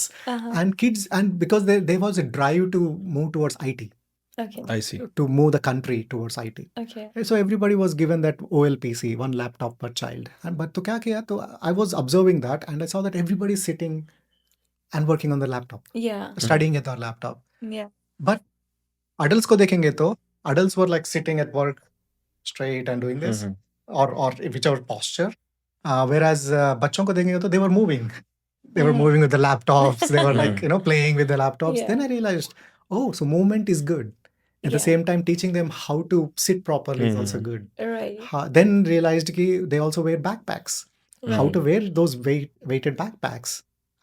and kids and because there was a drive to move towards IT. Okay. I see. To move the country towards IT. Okay. So everybody was given that OLPC, one laptop per child. And but तो क्या किया? तो I was observing that and I saw that everybody is sitting and working on the laptop, Yeah. studying at their laptop. Yeah. But adults को देखेंगे तो adults were like sitting at work straight and doing this or whichever posture. Whereas बच्चों को देखेंगे तो they were moving. They were moving with the laptops. They were like playing with the laptops. Yeah. Then I realized, oh, so movement is good. At the Yeah. same time, teaching them how to sit properly is also good. Right. Then realized कि they also wear backpacks. How to wear those weighted backpacks.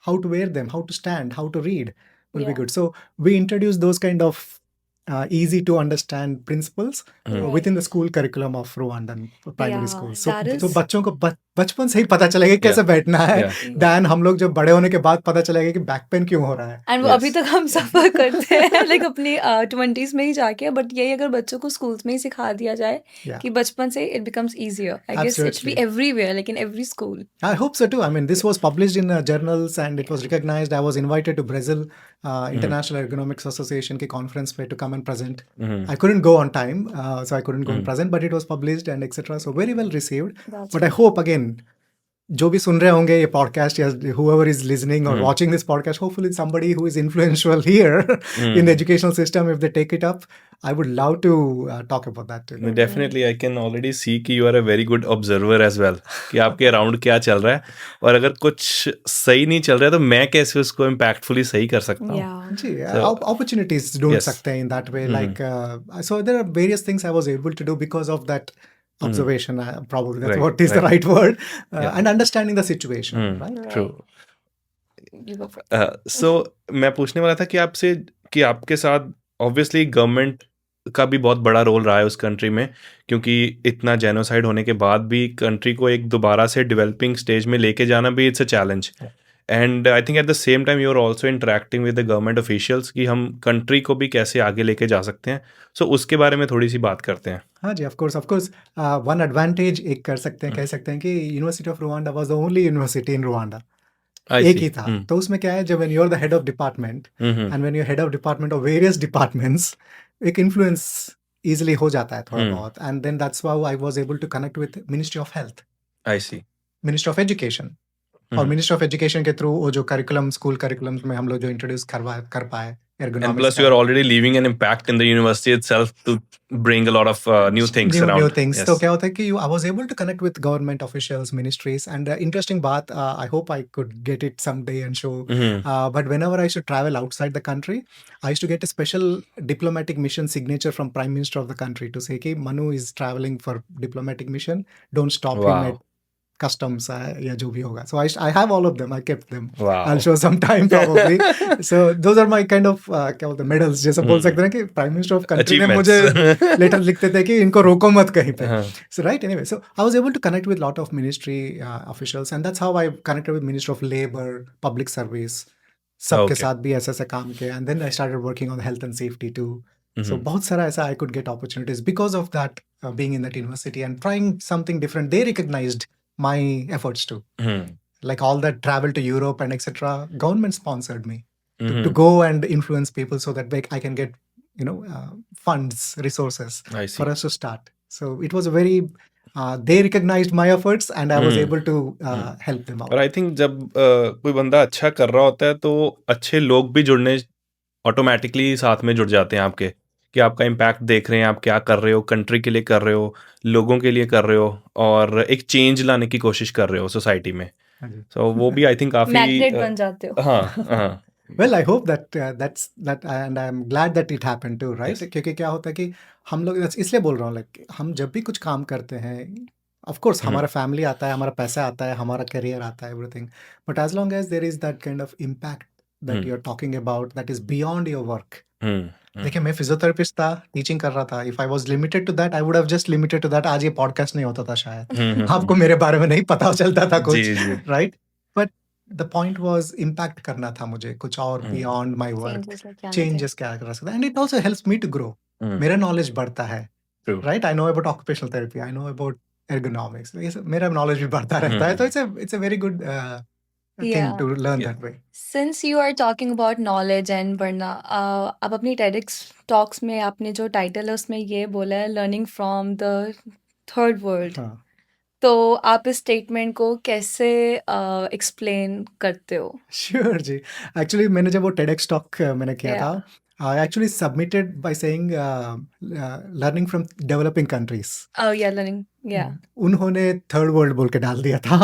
How to wear them. How to stand. How to read will be Yeah. good. So we introduced those kind of easy to understand principles within the school curriculum of Rwandan primary Yeah, schools. So that is- तो बच्चों को बचपन से ही पता चलेगा कि कैसे बैठना है. Yeah. दैन हम लोग जब बड़े होने के बाद पता चलेगा कि बैक पेन क्यों हो रहा है. एंड वो Yes. अभी तक हम सफर करते हैं लाइक अपनी 20s में ही जाके. बट यही अगर बच्चों को स्कूल्स में ही सिखा दिया जाए Yeah. कि बचपन से it becomes easier. I guess it should be Absolutely. Everywhere, like in every school. I hope so too. I mean, this was published in journals and it was recognized. I was invited to Brazil International Ergonomics Association की conference पे to come and present. I couldn't go on time, so I couldn't go and present, but it was published and etc. So very well received. That's But I hope again, जो भी सुन रहे होंगे ये podcast या whoever is listening or watching this podcast, hopefully somebody who is influential here in the educational system, if they take it up, I would love to talk about that too. Definitely, I can already see कि you are a very good observer as well. कि आपके around क्या चल रहा है और अगर कुछ सही नहीं चल रहा है तो मैं कैसे उसको impactfully सही कर सकता हूँ. Yeah. जी, So- opportunities ढूंढ Yes. सकते हैं in that way. Like so there are various things I was able to do because of that observation. Probably that's Right, what is the right word. And understanding the situation. Right? True. You go first. So मैं पूछने वाला था कि आपसे कि आपके साथ obviously government का भी बहुत बड़ा रोल रहा है उस कंट्री में, क्योंकि इतना जेनोसाइड होने के बाद भी कंट्री को एक दोबारा से डेवलपिंग स्टेज में लेके जाना भी it's a challenge. And I think at the same time you are also interacting with the government officials कि हम कंट्री को भी कैसे आगे लेके जा सकते हैं. सो उसके बारे में थोड़ी सी बात करते हैं. हाँ जी, of course. One advantage एक कर सकते हैं, कह सकते हैं कि University of Rwanda was the only university in Rwanda. I एक see. ही था. तो उसमें क्या है, जब when you're the head of department and when you're head of department of various departments, एक influence easily हो जाता है थोड़ा बहुत. And then that's how I was able to connect with Ministry of Health, I see. Ministry of Education. और Ministry of Education के through वो जो curriculum, school curriculums में हम लोग जो introduce कर पाए ergonomics And plus, का. you are already leaving an impact in the university itself to bring a lot of new things around. New things. Yes. तो क्या होता है कि I was able to connect with government officials, ministries, and interesting बात, I hope I could get it someday and show. But whenever I used to travel outside the country, I used to get a special diplomatic mission signature from Prime Minister of the country to say कि Manu is traveling for diplomatic mission. Don't stop Wow. him at customs या जो भी होगा. So I have all of them. I kept them. Wow. I'll show some time probably. So those are my kind of क्या बोलते हैं medals, जैसे बोल सकते हैं कि Prime Minister of country ने मुझे Achievements. लेटर लिखते थे कि इनको रोको मत कहीं पे. हाँ. So right, anyway, so I was able to connect with a lot of ministry officials, and that's how I connected with Minister of Labor, Public Service, सबके Okay. साथ भी ऐसे काम के, and then I started working on health and safety too. So बहुत सारा ऐसा I could get opportunities because of that, being in that university and trying something different. They recognized my efforts too. Like all that travel to Europe and etc. Government sponsored me to go and influence people so that I can get funds, resources I see. for us to start. So it was a very they recognized my efforts and I was Hmm. able to help them और out. I think जब कोई बंदा अच्छा कर रहा होता है तो अच्छे लोग भी जुड़ने ऑटोमेटिकली साथ में जुड़ जाते हैं आपके, कि आपका इम्पैक्ट देख रहे हैं, आप क्या कर रहे हो, कंट्री के लिए कर रहे हो, लोगों के लिए कर रहे हो, और एक चेंज लाने की कोशिश कर रहे हो सोसाइटी में. हाँ जी. सो वो भी आई थिंक काफ़ी मैग्नेट बन जाते हो. हाँ हाँ Well, I hope that and I'm glad that it happened too, right? Yes. क्योंकि क्या होता है कि हम लोग इसलिए बोल रहा हूँ, like हम जब भी कुछ काम करते हैं, of course हमारा फैमिली आता है, हमारा पैसा आता है, हमारा करियर आता है, everything. But as long as there is that kind of impact that you're talking about, that is beyond your work. देखिए, मैं फिजियोथेरेपिस्ट था, टीचिंग कर रहा था. If I was limited to that, I would have just limited to that. आज ये podcast नहीं होता था शायद. आपको मेरे बारे में नहीं पता चलता था कुछ, जी जी right? But the point was impact करना था मुझे कुछ और beyond my work. Changes लेके आने थे. Changes क्या कर सकता है, and it also helps me to grow. मेरा knowledge बढ़ता है, True. right? I know about occupational therapy, I know about ergonomics. ये सब मेरा knowledge भी बढ़ता रहता है, तो it's a very good thing Yeah. to learn Yeah. that way. Since you are talking about knowledge and बढ़ना, आप अपनी TEDx talks में आपने जो टाइटल है उसमें ये बोला है learning from the third world. हाँ. तो आप इस स्टेटमेंट को कैसे एक्सप्लेन करते हो? Sure जी. Actually मैंने जब वो TEDx talk मैंने किया Yeah. था, I actually submitted by saying learning from developing countries. Oh yeah, learning. Yeah. उन्होंने थर्ड वर्ल्ड बोल के डाल दिया था.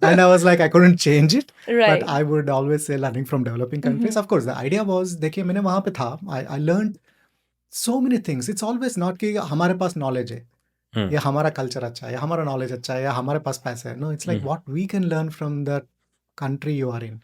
And I was like, I couldn't change it. Right. But I would always say learning from developing countries. Of course, the idea was, देखिए मैंने वहाँ पे था, I learned so many things. It's always not कि हमारे पास knowledge है, या हमारा कल्चर अच्छा है, या हमारा नॉलेज अच्छा है, या हमारे पास पैसा है. No, it's like what we can learn from the country you are in.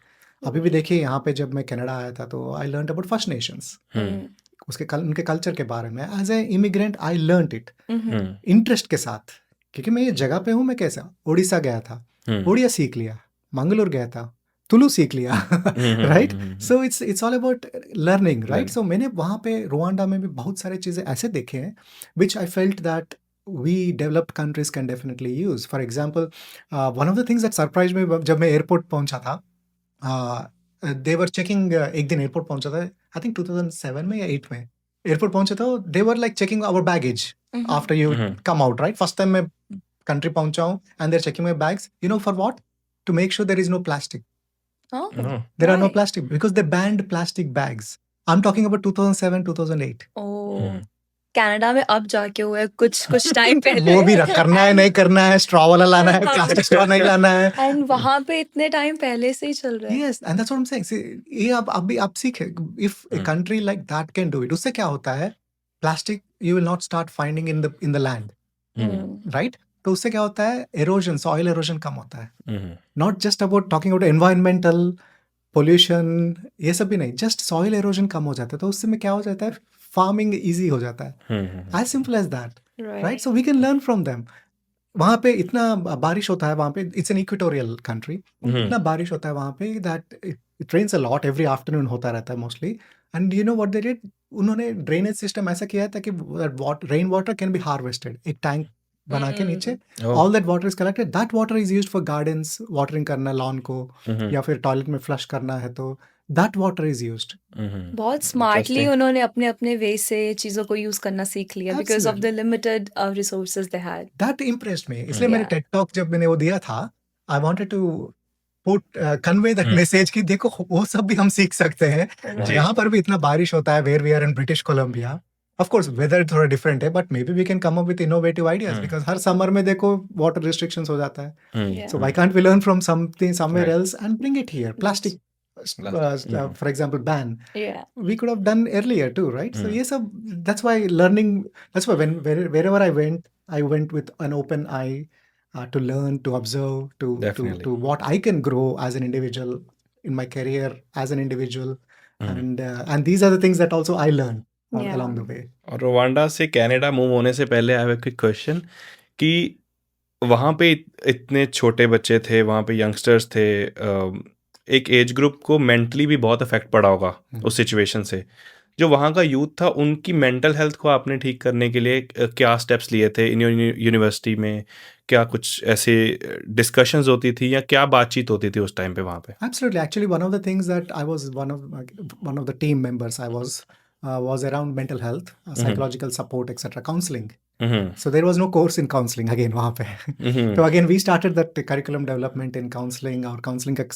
अभी भी देखिए, यहाँ पे जब मैं कनाडा आया था तो I learn about first nations, उनके कल्चर के बारे में. As a immigrant I learn it interest के साथ, क्योंकि मैं ये जगह पे हूँ. मैं कैसा उड़ीसा गया था, उड़िया सीख लिया. मंगलोर गया था, तुलु सीख लिया. Right. So it's all about learning, right. सो मैंने वहाँ पे रुवांडा में भी बहुत सारे चीज़ें ऐसे देखे हैं which I felt that we developed countries can definitely use. For example, one of the things that surprised me जब मैं एयरपोर्ट पहुंचा था, they were checking, एक दिन एयरपोर्ट पहुंचा था, I think 2007 में या 8 में एयरपोर्ट पहुंचा था. they were like checking our baggage after you come out, right? First time मैं country पहुंचा हूँ and they're checking my bags. You know for what? To make sure there is no plastic. Oh. There are no Why? plastic because they banned plastic bags. I'm talking about 2007, 2008. Oh. Canada में अब जाके हुआ है कुछ time पहले. वो भी करना है, नहीं करना है, स्ट्रॉ वाला लाना है, प्लास्टिक स्ट्रॉ नहीं लाना है. एंड वहां पे इतने टाइम पहले से ही चल रहा है. Yes, and that's what I'm saying. See, ये आप सीखे. If a country like that can do it, उससे क्या होता है? Plastic you will not start finding in the land, right? तो उससे क्या होता है? Erosion, soil erosion कम होता है. Not just about talking about environmental pollution, ये सब भी नहीं. Just soil erosion कम हो जाता है. तो उससे में क्या हो जाता है? फार्मिंग इजी हो जाता है. As simple as that, right? So we can learn from them. वहाँ पे इतना बारिश होता है, वहाँ पे इट्स एन इक्वेटोरियल कंट्री. इतना बारिश होता है वहाँ पे that it rains a lot. Every afternoon होता रहता है mostly. And you know what they did? उन्होंने ड्रेनेज सिस्टम ऐसा किया है ताकि rain water can be harvested. एक टैंक बना के नीचे, all that water is collected. That water is used for gardens, watering करना लॉन को, या फिर टॉयलेट में फ्लश करना है तो that water is used. बहुत स्मार्टली उन्होंने अपने अपने वे से चीजों को यूज करना सीख लिया because of the limited resources they had. That impressed me. इसलिए मैंने TED Talk जब मैंने वो दिया था, I wanted to convey that message कि देखो वो सब भी हम सीख सकते हैं. यहाँ पर भी इतना बारिश होता है, where we are in British Columbia. Of course, weather थोड़ा different है, but maybe we can come up with innovative ideas because her summer में देखो water restrictions हो जाता है. So why can't we learn from something somewhere else and bring it here? Plastic. For example, ban. Yeah. We could have done earlier too, right? So yes, that's why learning. That's why wherever I went with an open eye to learn, to observe, to what I can grow as an individual in my career as an individual, and these are the things that also I learned along the way. और Rwanda से Canada move होने से पहले I have a quick question कि वहाँ पे इतने छोटे बच्चे थे, वहाँ पे यंगस्टर्स थे, एक एज ग्रुप को मेंटली भी बहुत इफेक्ट पड़ा होगा उस सिचुएशन से. जो वहाँ का यूथ था, उनकी मेंटल हेल्थ को आपने ठीक करने के लिए क्या स्टेप्स लिए थे इन यूनिवर्सिटी में? क्या कुछ ऐसे डिस्कशंस होती थी या क्या बातचीत होती थी उस टाइम पे वहाँ पे? Absolutely. Actually, one of the things that I was one of the team members I was around mental health, psychological support, etc., counseling. So there was no course in counseling again वहाँ पे. So again we started that curriculum development in counseling और counseling का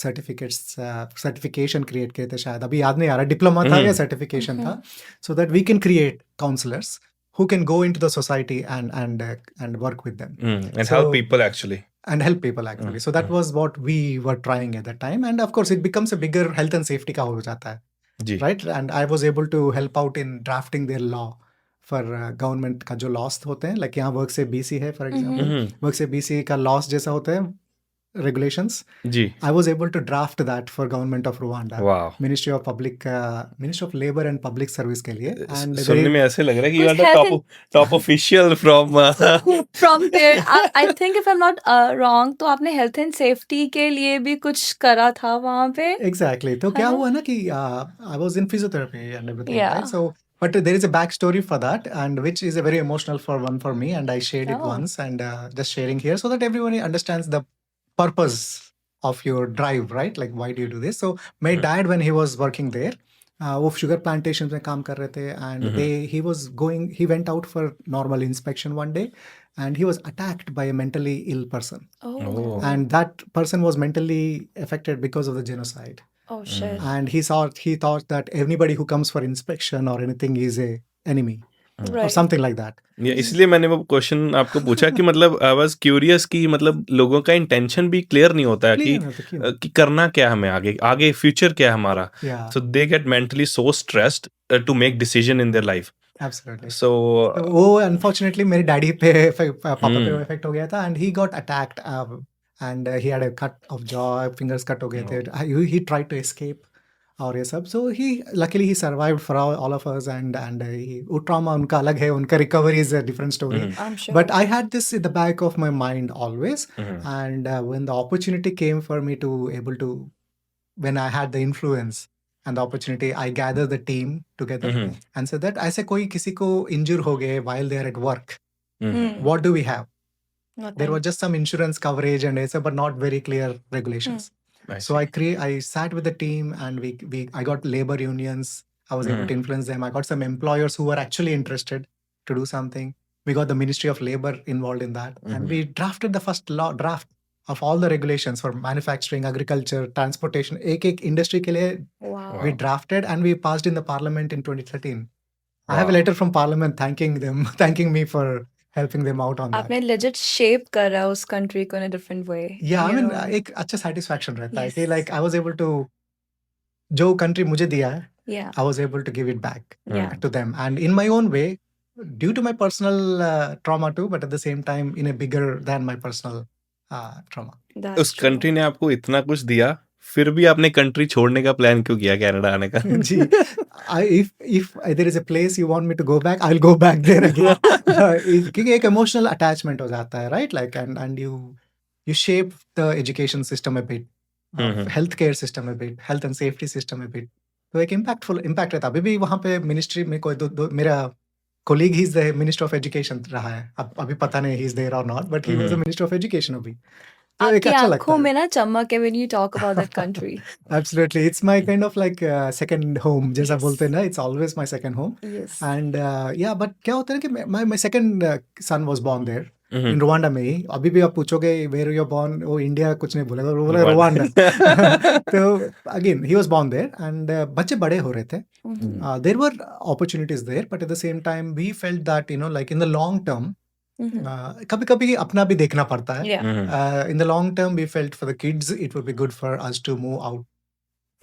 certification create किए थे शायद अभी याद नहीं आ रहा डिप्लोमा था या certification था so that we can create counselors who can go into the society and work with them and help people actually. and help people actually. So that was what we were trying at that time, and of course it becomes a bigger health and safety का हो जाता है, जी right? And I was able to help out in drafting their law for government का जो laws होते हैं, like यहाँ work से BC है for example, वर्क से BC का laws जैसा होते हैं regulations. Ji I was able to draft that for government of Rwanda, वाह Ministry of Labor and Public Service के लिए. And सुनने में ऐसे लग रहा है कि you are कुछ the health top official from from there. I think if I'm not wrong, तो आपने health and safety के लिए भी कुछ करा था वहाँ पे. Exactly. तो क्या हाँ. हुआ ना कि I was in physiotherapy and everything, Yeah. right? So, but there is a backstory for that, and which is a very emotional for me, and I shared it Oh. once, and just sharing here so that everyone understands the purpose of your drive, right? Like why do you do this? So my dad, when he was working there, वो sugar plantations में काम कर रहे थे, and he went out for normal inspection one day, and he was attacked by a mentally ill person, Oh. and that person was mentally affected because of the genocide. Oh shit. And he thought that anybody who comes for inspection or anything is a enemy or Right. something like that. ये इसलिए मैंने वो question आपको पूछा कि मतलब I was curious कि मतलब लोगों का इंटेंशन भी क्लियर नहीं होता है Clear होता, clear. कि करना क्या है हमें आगे फ्यूचर क्या है हमारा Yeah, so they get mentally so stressed to make decision in their life absolutely. So तो वो अनफॉर्चुनेटली मेरे डैडी पे पापा पे इफेक्ट हो गया था, and he got attacked and he had a cut off jaw, fingers cut हो गए थे, ही ट्राइड टू एस्केप और ये सब. सो ही लकीली ही survived for all of us, and वो ट्रॉमा उनका अलग है, उनका recovery is a different story. I'm sure. But I had this in the back of my mind always, and when the opportunity came for me to when I had the influence and the opportunity, I gathered the team together and said that ऐसे कोई किसी को injure हो गए while they are at work, what do we have? There Nothing. was just some insurance coverage and etc., but not very clear regulations. So I sat with the team, and I got labor unions. I was able to influence them. I got some employers who were actually interested to do something. We got the Ministry of Labor involved in that, and we drafted the first draft of all the regulations for manufacturing, agriculture, transportation. एक industry के लिए Wow. we drafted, and we passed in the parliament in 2013. I have a Wow. letter from parliament thanking me for helping them out on that. आपने legit shape करा उस country को in a different way. Yeah, I you mean, know. एक अच्छा satisfaction रहता है कि Yes. like I was able to, जो country मुझे दिया है, Yeah. I was able to give it back Yeah. to them, and in my own way, due to my personal trauma too, but at the same time in a bigger than my personal trauma. That's उस true. Country ने आपको इतना कुछ दिया फिर भी आपने country छोड़ने का प्लान क्यों किया कनाडा आने का जी, if there is a place you want me to go back, I'll go back there again. क्योंकि एक emotional attachment हो जाता है, right? Like and you shape the education system a bit, healthcare system a bit, health and safety system a bit. तो एक impact रहता है. अभी भी वहाँ पे मिनिस्ट्री में कोई मेरा colleague, he's the minister of education रहा है. अब अभी पता नहीं he's there or not, but he was the minister of education अभी. तो एक आपकी अच्छा लगता आंखों है. में ना चमक है when you talk about that country. Absolutely, it's my kind of like second home जैसा Yes. बोलते हैं ना, it's always my second home. Yes. And yeah, but क्या होता है कि my second son was born there in Rwanda में ही. अभी भी आप पूछोगे where you were born, वो इंडिया कुछ नहीं बोलेगा, वो बोलेगा Rwanda. तो again he was born there, and बच्चे बड़े हो रहे थे. There were opportunities there, but at the same time we felt that like in the long term, कभी-कभी अपना भी देखना पड़ता है. Yeah. In the long term, we felt for the kids it would be good for us to move out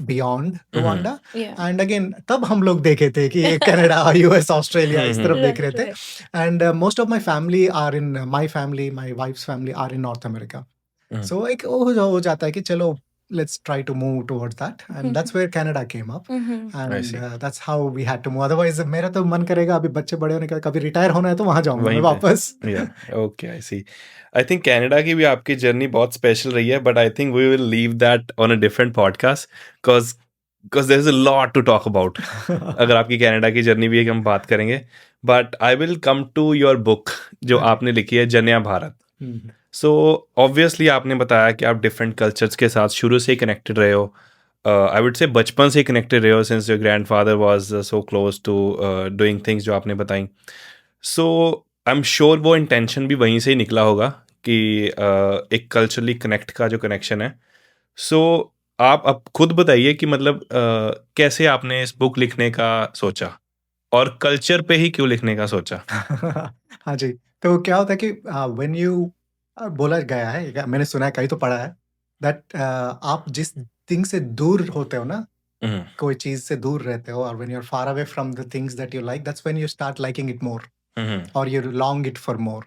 beyond Rwanda. Yeah. And again, तब हम लोग देखे थे कि ये कनाडा, US, ऑस्ट्रेलिया इस तरफ देख रहे थे. And most of my family are in my wife's family are in North America. So एक हो जाता है कि चलो let's try to move towards that, and that's where Canada came up. I And see. that's how we had to move. Otherwise मेरा तो मन करेगा अभी बच्चे बड़े होने का, कभी रिटायर होना है तो वहाँ जाऊंगा मैं वहीं पे. वापस. Okay I see I think Canada की भी आपकी जर्नी बहुत स्पेशल रही है but I think we will leave that on a different podcast because there is a lot to talk about अगर आपकी कनाडा की जर्नी भी हम बात करेंगे but I will come to your book जो आपने लिखी है जन्या भारत. सो ऑब्वियसली आपने बताया कि आप डिफरेंट कल्चर्स के साथ शुरू से ही कनेक्टेड रहे हो. आई वुड से बचपन से ही कनेक्टेड रहे हो since your grandfather was so close to doing things जो आपने बताई. सो आई एम श्योर वो इंटेंशन भी वहीं से ही निकला होगा कि एक कल्चरली कनेक्ट का जो कनेक्शन है. सो आप अब खुद बताइए कि मतलब कैसे आपने इस बुक लिखने का सोचा और कल्चर पे ही क्यों लिखने का सोचा? हाँ जी, तो क्या होता है कि व्हेन यू बोला गया है, मैंने सुना है, कहीं तो पढ़ा है दैट आप जिस थिंग से दूर होते हो ना, हम्म, कोई चीज से दूर रहते हो, और when you are far away from the things that you like, that's when you start liking it more, hmm, और you long it for more,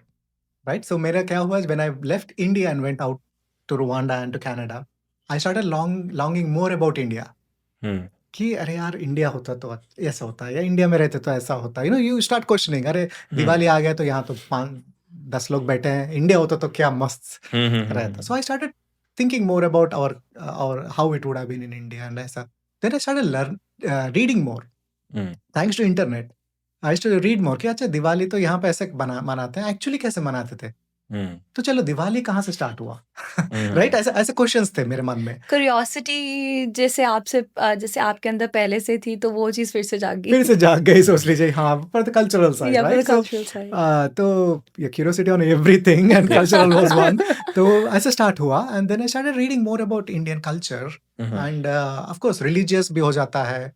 right? So मेरा क्या हुआ, when I left India and went out to Rwanda and to Canada, I started longing more about India, hmm, कि अरे यार, India होता तो ऐसा होता है, या इंडिया में रहते तो ऐसा होता है, यू स्टार्ट क्वेश्चनिंग, अरे दिवाली आ गया तो यहाँ तो 5-10 लोग बैठे हैं, इंडिया होता तो क्या मस्त रहता. So I started thinking more about our how it would have been in India, and ऐसा. Then I started reading more, thanks to internet. I used to read more कि अच्छा दिवाली तो यहाँ पे ऐसे मनाते हैं, एक्चुअली कैसे मनाते थे, तो चलो दिवाली कहाँ से स्टार्ट हुआ, राइट? ऐसे ऐसे क्वेश्चंस थे मेरे मन में. क्यूरियोसिटी जैसे जैसे आपके अंदर पहले से थी, तो वो चीज़ फिर से जाग फिर गई. से जाग गई, सोच लीजिए. हाँ, पर द कल्चरल साइड, या राइट? Cultural side. तो ये curiosity on everything and cultural was one. तो ऐसे स्टार्ट हुआ, and then I started reading more about Indian culture, and of course religious भी हो जाता है,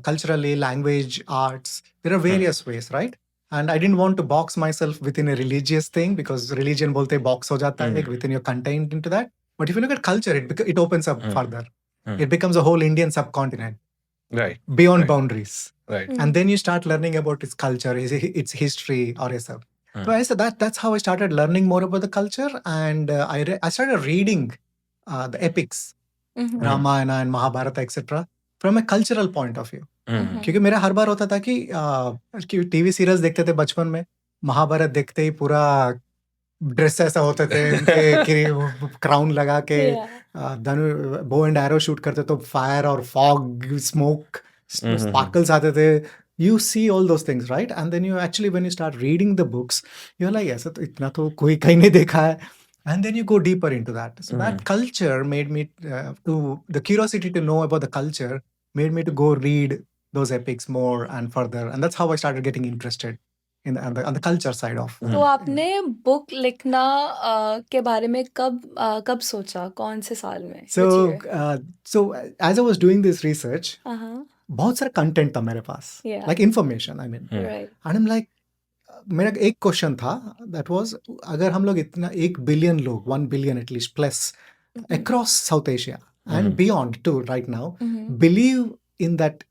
culturally, language, arts, there are various ways, right? And I didn't want to box myself within a religious thing, because religion बोलते box हो जाता है with in your content into that. But if you look at culture, it opens up further. It becomes a whole Indian subcontinent, right, beyond right, boundaries. right. And then you start learning about its culture, its history, or ऐसा. So I said that's how I started learning more about the culture, and I started reading the epics, Ramayana and Mahabharata, etc., from a cultural point of view. क्योंकि मेरा हर बार होता था कि TV serials देखते थे बचपन में, महाभारत देखते ही पूरा ड्रेस ऐसा होते थे उनके कि क्राउन लगा के धनु बो एंड एरो शूट करते, तो फायर और फॉग, स्मोक, स्पार्कल्स आते थे. You see all those things, right? And then you actually, when you start reading the books, you're like, ऐसा तो इतना तो कोई कहीं नहीं देखा है. And then you go deeper into that. So that culture made me the curiosity to know about the culture made me to go read those epics more and further. And that's how I started getting interested in on the culture side of. तो आपने book लिखना के बारे में कब सोचा, कौन से साल में? So as I was doing this research, बहुत सारा कंटेंट था मेरे पास, like information, I mean, and I am like, मेरा एक क्वेश्चन था, दैट वाज, अगर हम लोग इतना 1 बिलियन लोग, 1 billion at least plus across South Asia and beyond to right now believe in that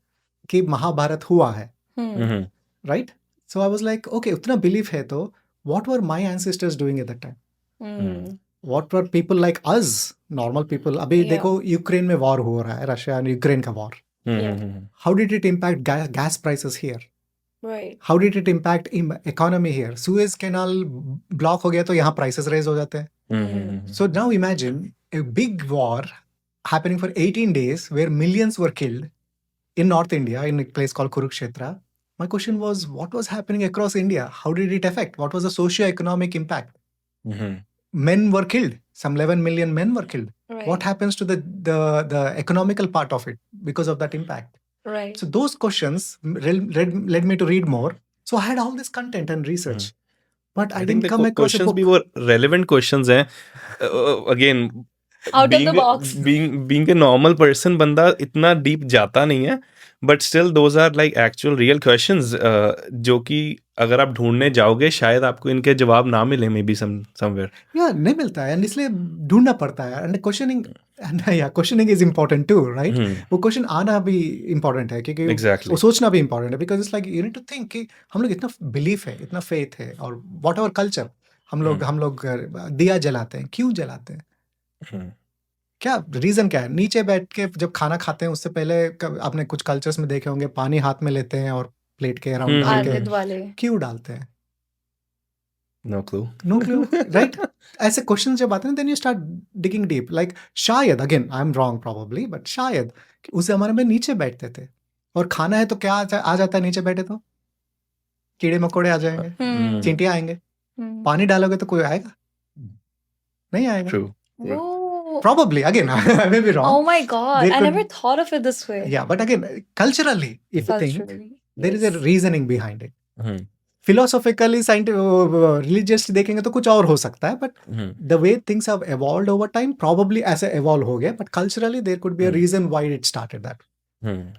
कि महाभारत हुआ है, राइट? So I was like, okay, उतना बिलीव है तो what were my ancestors doing at that time? What were people like us, normal people? अभी देखो Ukraine में वॉर हो रहा है, रशिया एंड यूक्रेन का war. How did it impact gas prices here? Right. How did it impact economy here? Suez Canal block हो गया तो यहाँ prices raise हो जाते हैं. So now imagine a big war happening for 18 days where millions were killed in North India, in a place called Kurukshetra. My question was, what was happening across India? How did it affect? What was the socio-economic impact? Men were killed. Some 11 million men were killed. Right. What happens to the economical part of it because of that impact? Right. So those questions led me to read more. So I had all this content and research, but I didn't come across a questions book. भी वो relevant questions हैं. Again, Out of the box. being a normal person, बंदा इतना deep जाता नहीं है, but still those are like actual real questions, जो कि अगर आप ढूंढने जाओगे शायद आपको इनके जवाब ना मिले, मे बी somewhere. Yeah, नहीं मिलता है, and इसलिए ढूंढना पड़ता है. And questioning is important too, right? वो question आना भी important है, क्योंकि Exactly. वो सोचना भी important है, because it's like you need to think कि हम लोग इतना belief है, इतना faith है, और whatever culture हम लोग दिया जलाते हैं, क्यों जलाते हैं? क्या रीजन क्या है? नीचे बैठ के जब खाना खाते हैं उससे पहले आपने कुछ कल्चर्स में देखे होंगे, पानी हाथ में लेते हैं और प्लेट के अराउंड डाल के क्यों डालते हैं? No clue. No clue, right? ऐसे क्वेश्चन जब आते हैं, then you start digging deep. Like शायद, again I'm wrong probably, but शायद उस जमाने में नीचे बैठते थे, और खाना है तो क्या आ जाता है नीचे बैठे तो? कीड़े मकोड़े आ जाएंगे, चींटियां आएंगे. पानी डालोगे तो कोई आएगा? नहीं आएगा. True. Probably, again, I may be wrong. Oh my God, I never thought of it this way. Yeah, but again, culturally, if you think, there is a reasoning behind it. Philosophically religiously देखेंगे तो कुछ और हो सकता है, but the way things have evolved over time probably ऐसे evolve हो गए, but culturally there could be a reason why it started that,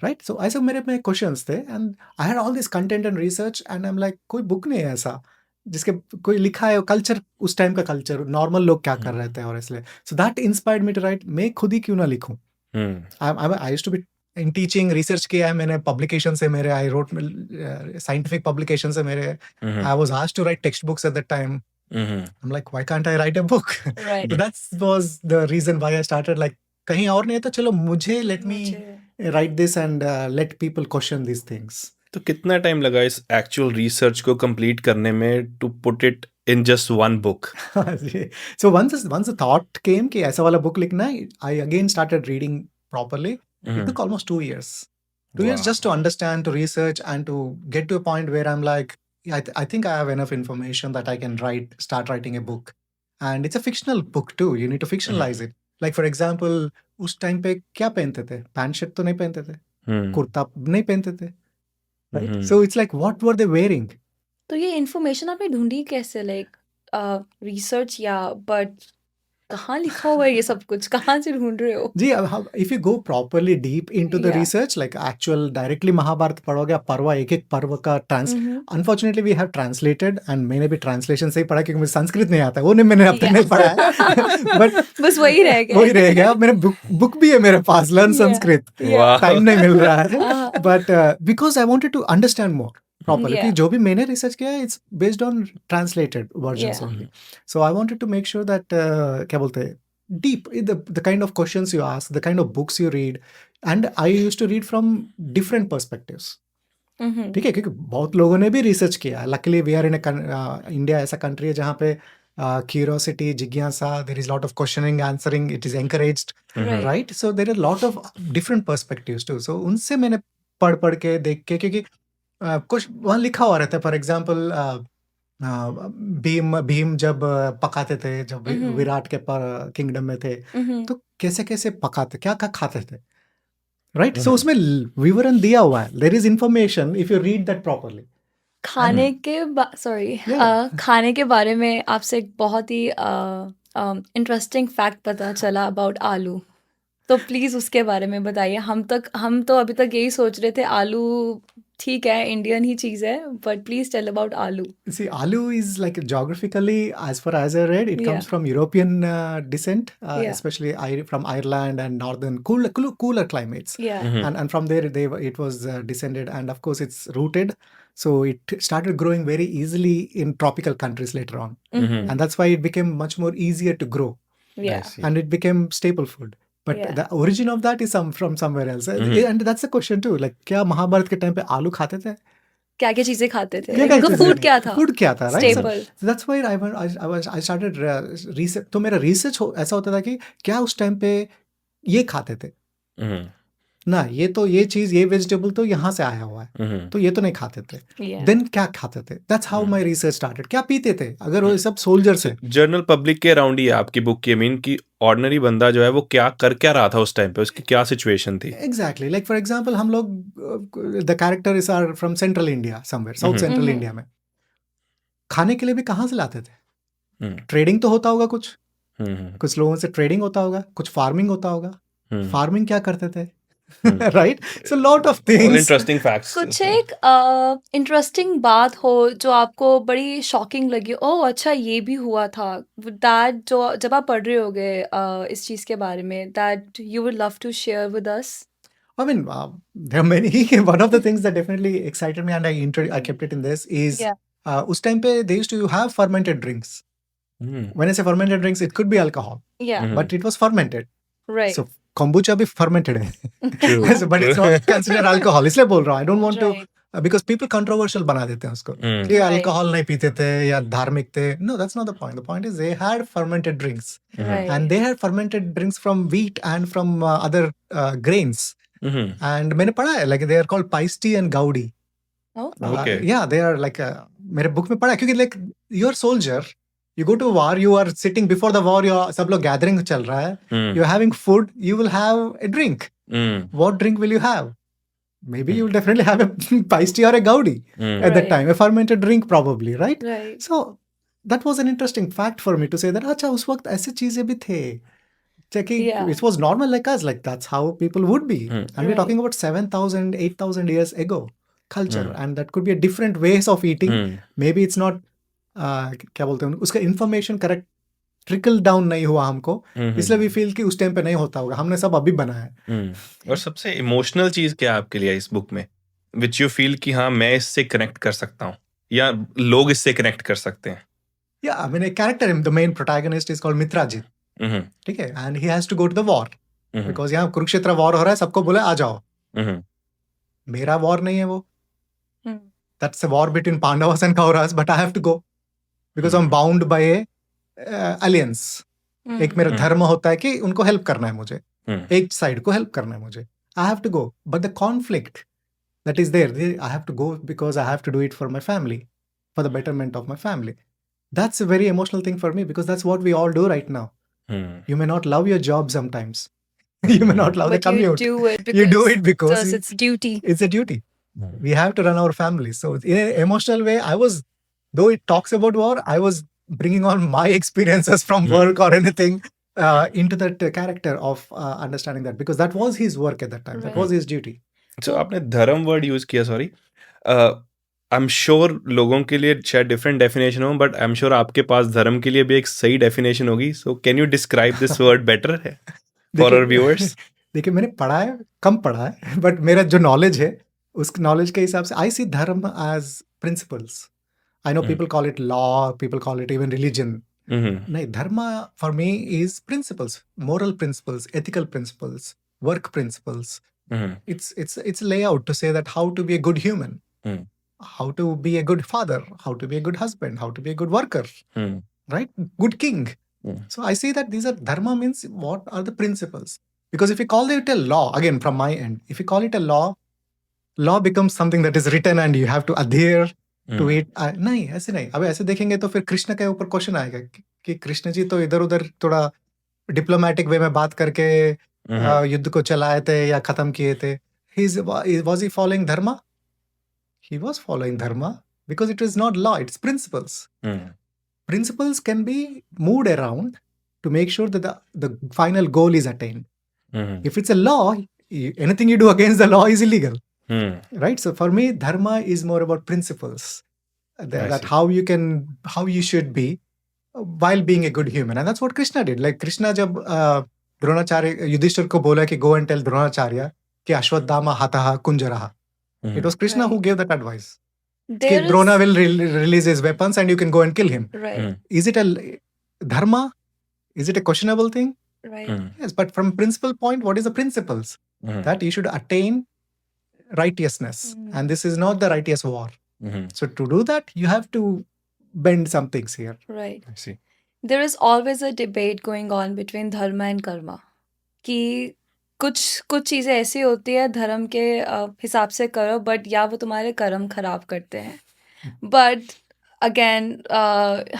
right? So ऐसे मेरे में क्वेश्चंस थे and I had all this content and research and I am like कोई book नहीं है ऐसा जिसके कोई लिखा है कल्चर, उस टाइम का कल्चर, नॉर्मल लोग क्या कर रहे थे, और इसलिए so that inspired me to write, मैं खुद ही क्यों ना लिखूं। I used to be in teaching, research किया है मैंने, पब्लिकेशन से मेरे, आई रोट साइंटिफिक पब्लिकेशन से मेरे, I was asked to write textbooks at that time. I'm like, why can't I write a book? Right. So that was the reason why I started, like, कहीं और नहीं है तो चलो मुझे let me write this and let people question these things. तो कितना time लगा इस एक्चुअल रिसर्च को कंप्लीट करने में to put it in just one book? So once the thought came कि ऐसा वाला book लिखना है, I again started reading properly. It took almost 2 years. 2 years just to understand, to research, and to get to a point where I'm like, yeah, I think I have enough information that I can start writing a book. And it's a fictional book too. You need to fictionalize it. Like for example, उस time पे क्या पहनते थे? Pant shirt तो नहीं पहनते थे, कुर्ता नहीं पहनते थे, right? So it's like, what were they wearing? तो ये इन्फॉर्मेशन आपने ढूंढी कैसे, लाइक रिसर्च या, बट कहाँ लिखा हुआ है ये सब कुछ, कहाँ से ढूंढ रहे हो? जी, if you go properly deep into the Yeah. research, like actual directly Mahabharat पढ़ोगे आप, पर्व एक एक पर्व का unfortunately we have translated, and मैंने भी translation से ही पढ़ा क्योंकि मुझे संस्कृत नहीं आता, वो नहीं मैंने अब तक नहीं पढ़ा है but बस वही रह गया। वही रह गया। मेरे बुक भी है मेरे पास, लर्न संस्कृत, टाइम नहीं मिल रहा है, but because I wanted to understand more properly, Yeah. जो भी मैंने रिसर्च किया it's based on translated versions Yeah. only. So I wanted to make sure that क्या बोलते हैं, deep, the kind of questions you ask, the kind of books you read, and I used to read from different perspectives. ठीक है, क्योंकि बहुत लोगों ने भी रिसर्च किया है। Luckily we are in India, ऐसा कंट्री है जहाँ पे क्यूरियोसिटी, जिज्ञासा, there is lot of questioning, answering, it is encouraged, right? So there are lot of different perspectives too. So उनसे मैंने पढ़ के देख के, क्योंकि कुछ वहाँ लिखा हुआ रहता है, फॉर एग्जाम्पल भीम जब पकाते थे, जब विराट के किंगडम में थे, तो कैसे कैसे पकाते, क्या क्या खाते थे, राइट? सो उसमें विवरण दिया हुआ है, there is information if you read that properly. खाने के बारे में आपसे एक बहुत ही इंटरेस्टिंग फैक्ट पता चला अबाउट आलू, तो प्लीज उसके बारे में बताइए। हम तो अभी तक यही सोच रहे थे आलू ठीक है, इंडियन ही चीज है, बट प्लीज टेल अबाउट आलू। See, aloo is like geographically, as far as I read, it comes from European descent, especially from Ireland and northern cooler climates. And from there it was descended, and of course it's rooted, so it started growing very easily in tropical countries later on, and that's why it became much more easier to grow, and it became staple food. But the origin of that is from somewhere else, and that's the question too. Like, क्या महाभारत के time पे आलू खाते थे? क्या क्या चीजें खाते थे? फूड क्या था? फूड क्या था, right? Staple. So that's why I started research. तो मेरा रिसर्च ऐसा होता था कि क्या उस टाइम पे ये खाते थे ना, ये चीज, ये वेजिटेबल तो यहाँ से आया हुआ है, तो ये तो नहीं खाते थे। देन क्या खाते थे? That's how my research started. क्या पीते थे? अगर वो सब सोल्जर्स है, जनरल पब्लिक के अराउंड ही है आपकी बुक की, मीन की ऑर्डिनरी बंदा जो है वो क्या रहा था उस टाइम पे, उसकी क्या सिचुएशन थी? एग्जैक्टली, लाइक फॉर एग्जांपल हम लोग, the characters are from central India, somewhere south central India में। खाने के लिए भी कहाँ से लाते थे? ट्रेडिंग तो होता होगा, कुछ लोगों से ट्रेडिंग होता होगा, कुछ फार्मिंग होता होगा। फार्मिंग क्या करते थे? Right? So lot of things, interesting facts. कुछ एक इंटरेस्टिंग बात हो जो आपको बड़ी शॉकिंग लगी, ओह अच्छा ये भी हुआ था, दैट जो जब आप पढ़ रहे होगे इस चीज के बारे में, that you would love to share with us? I mean, there are many. One of the things that definitely excited me, and I kept it in this, is उस टाइम पे they used to have fermented drinks. When I say fermented drinks, it could be alcohol, but it was fermented. Right. So kombucha भी fermented है, but it's not considered alcohol. इसलिए बोल रहा हूँ, I don't want to, because people controversial बना देते हैं उसको कि alcohol नहीं पीते थे या धार्मिक थे. No, that's not the point. The point is they had fermented drinks, and they had fermented drinks from wheat and from other grains. And मैंने पढ़ा है, like they are called paiste tea and gaudi. Okay. Yeah, they are like मेरे book में पढ़ा, क्योंकि like you're soldier, you go to war, you are sitting before the war, सब लोग gathering चल रहा है, you're having food, you will have a drink. What drink will you have? maybe you'll definitely have a paiste or a gaudi at that Right. time, a fermented drink probably, right? Right. So that was an interesting fact for me to say that अच्छा उस वक्त ऐसे चीजें भी थे कि Yeah. it was normal like us, like that's how people would be. And we're Right. talking about 7,000, 8,000 years ago culture, and that could be a different ways of eating. Maybe it's not क्या बोलते हैं उसका information correct trickle down नहीं हुआ हमको, इसलिए भी feel कि उस टाइम पे नहीं होता होगा, हमने सब अभी बनाया है। और सबसे इमोशनल चीज क्या है आपके लिए इस बुक में, विच यू फील कि हाँ मैं इससे कनेक्ट कर सकता हूँ या लोग इससे कनेक्ट कर सकते हैं? Yeah, I mean a character, the main protagonist is called Mitrajit, ठीक है, and he has to go to the war because यहाँ कुरुक्षेत्र वॉर हो रहा है, सबको बोले आ जाओ, मेरा वॉर नहीं है वो, that's a war between Pandavas and Kauravas, but I have to go because I'm bound by a alliance. एक मेरा धर्म होता है कि उनको हेल्प करना है मुझे, एक साइड को हेल्प करना है मुझे, I have to go, but the conflict that is there, I have to go because I have to do it for my family, for the betterment of my family. That's a very emotional thing for me because that's what we all do right now. You may not love your job sometimes. You may not love the But you commute. do it You do because it because it's duty. it's a duty. We have to run our family. So in an emotional way, though it talks about war, I was bringing on my experiences from work or anything into that character of understanding that, because that was his work at that time. That was his duty. So आपने धर्म word use किया, sorry, I am sure लोगों के लिए शायद different definition हो, but I am sure आपके पास धर्म के लिए भी एक सही डेफिनेशन होगी. So can you describe this word better for our viewers? देखिए मैंने पढ़ा है, कम पढ़ा है, बट मेरा जो नॉलेज है उस नॉलेज के हिसाब से I see dharma as principles. I know people call it law, people call it even religion. नहीं, dharma for me is principles, moral principles, ethical principles, work principles. It's a layout to say that how to be a good human, how to be a good father, how to be a good husband, how to be a good worker, right? Good king. So I see that these are dharma means what are the principles. Because if you call it a law, again from my end, if you call it a law becomes something that is written and you have to adhere to it. नहीं, ऐसे नहीं. अब ऐसे देखेंगे तो फिर कृष्ण के ऊपर क्वेश्चन आएगा कि कृष्ण जी तो इधर उधर थोड़ा डिप्लोमेटिक वे में बात करके युद्ध को चलाए थे या खत्म किए थे. Was he following dharma? He was following dharma because it is not law, it's principles. Principles can be moved around to make sure that the final goal is attained. If it's a law, anything you do against the law is illegal. Right? So for me, dharma is more about principles. That how you should be while being a good human. And that's what Krishna did. Like Krishna jab Dronacharya Yudhishthir को बोला कि go and tell Dronacharya कि अश्वत्थामा हतः कुंजरः. It was Krishna who gave that advice. Drona will release his weapons and you can go and kill him. Right. Is it a dharma? Is it a questionable thing? Right. Yes, but from principle point, what is the principles? That you should attain righteousness. And this is not the righteous war. So to do that, you have to bend some things here. Right. I see. There is always a debate going on between dharma and karma. कि कुछ चीज़ें ऐसी होती है धर्म के हिसाब से करो, बट या वो तुम्हारे कर्म खराब करते हैं. बट अगेन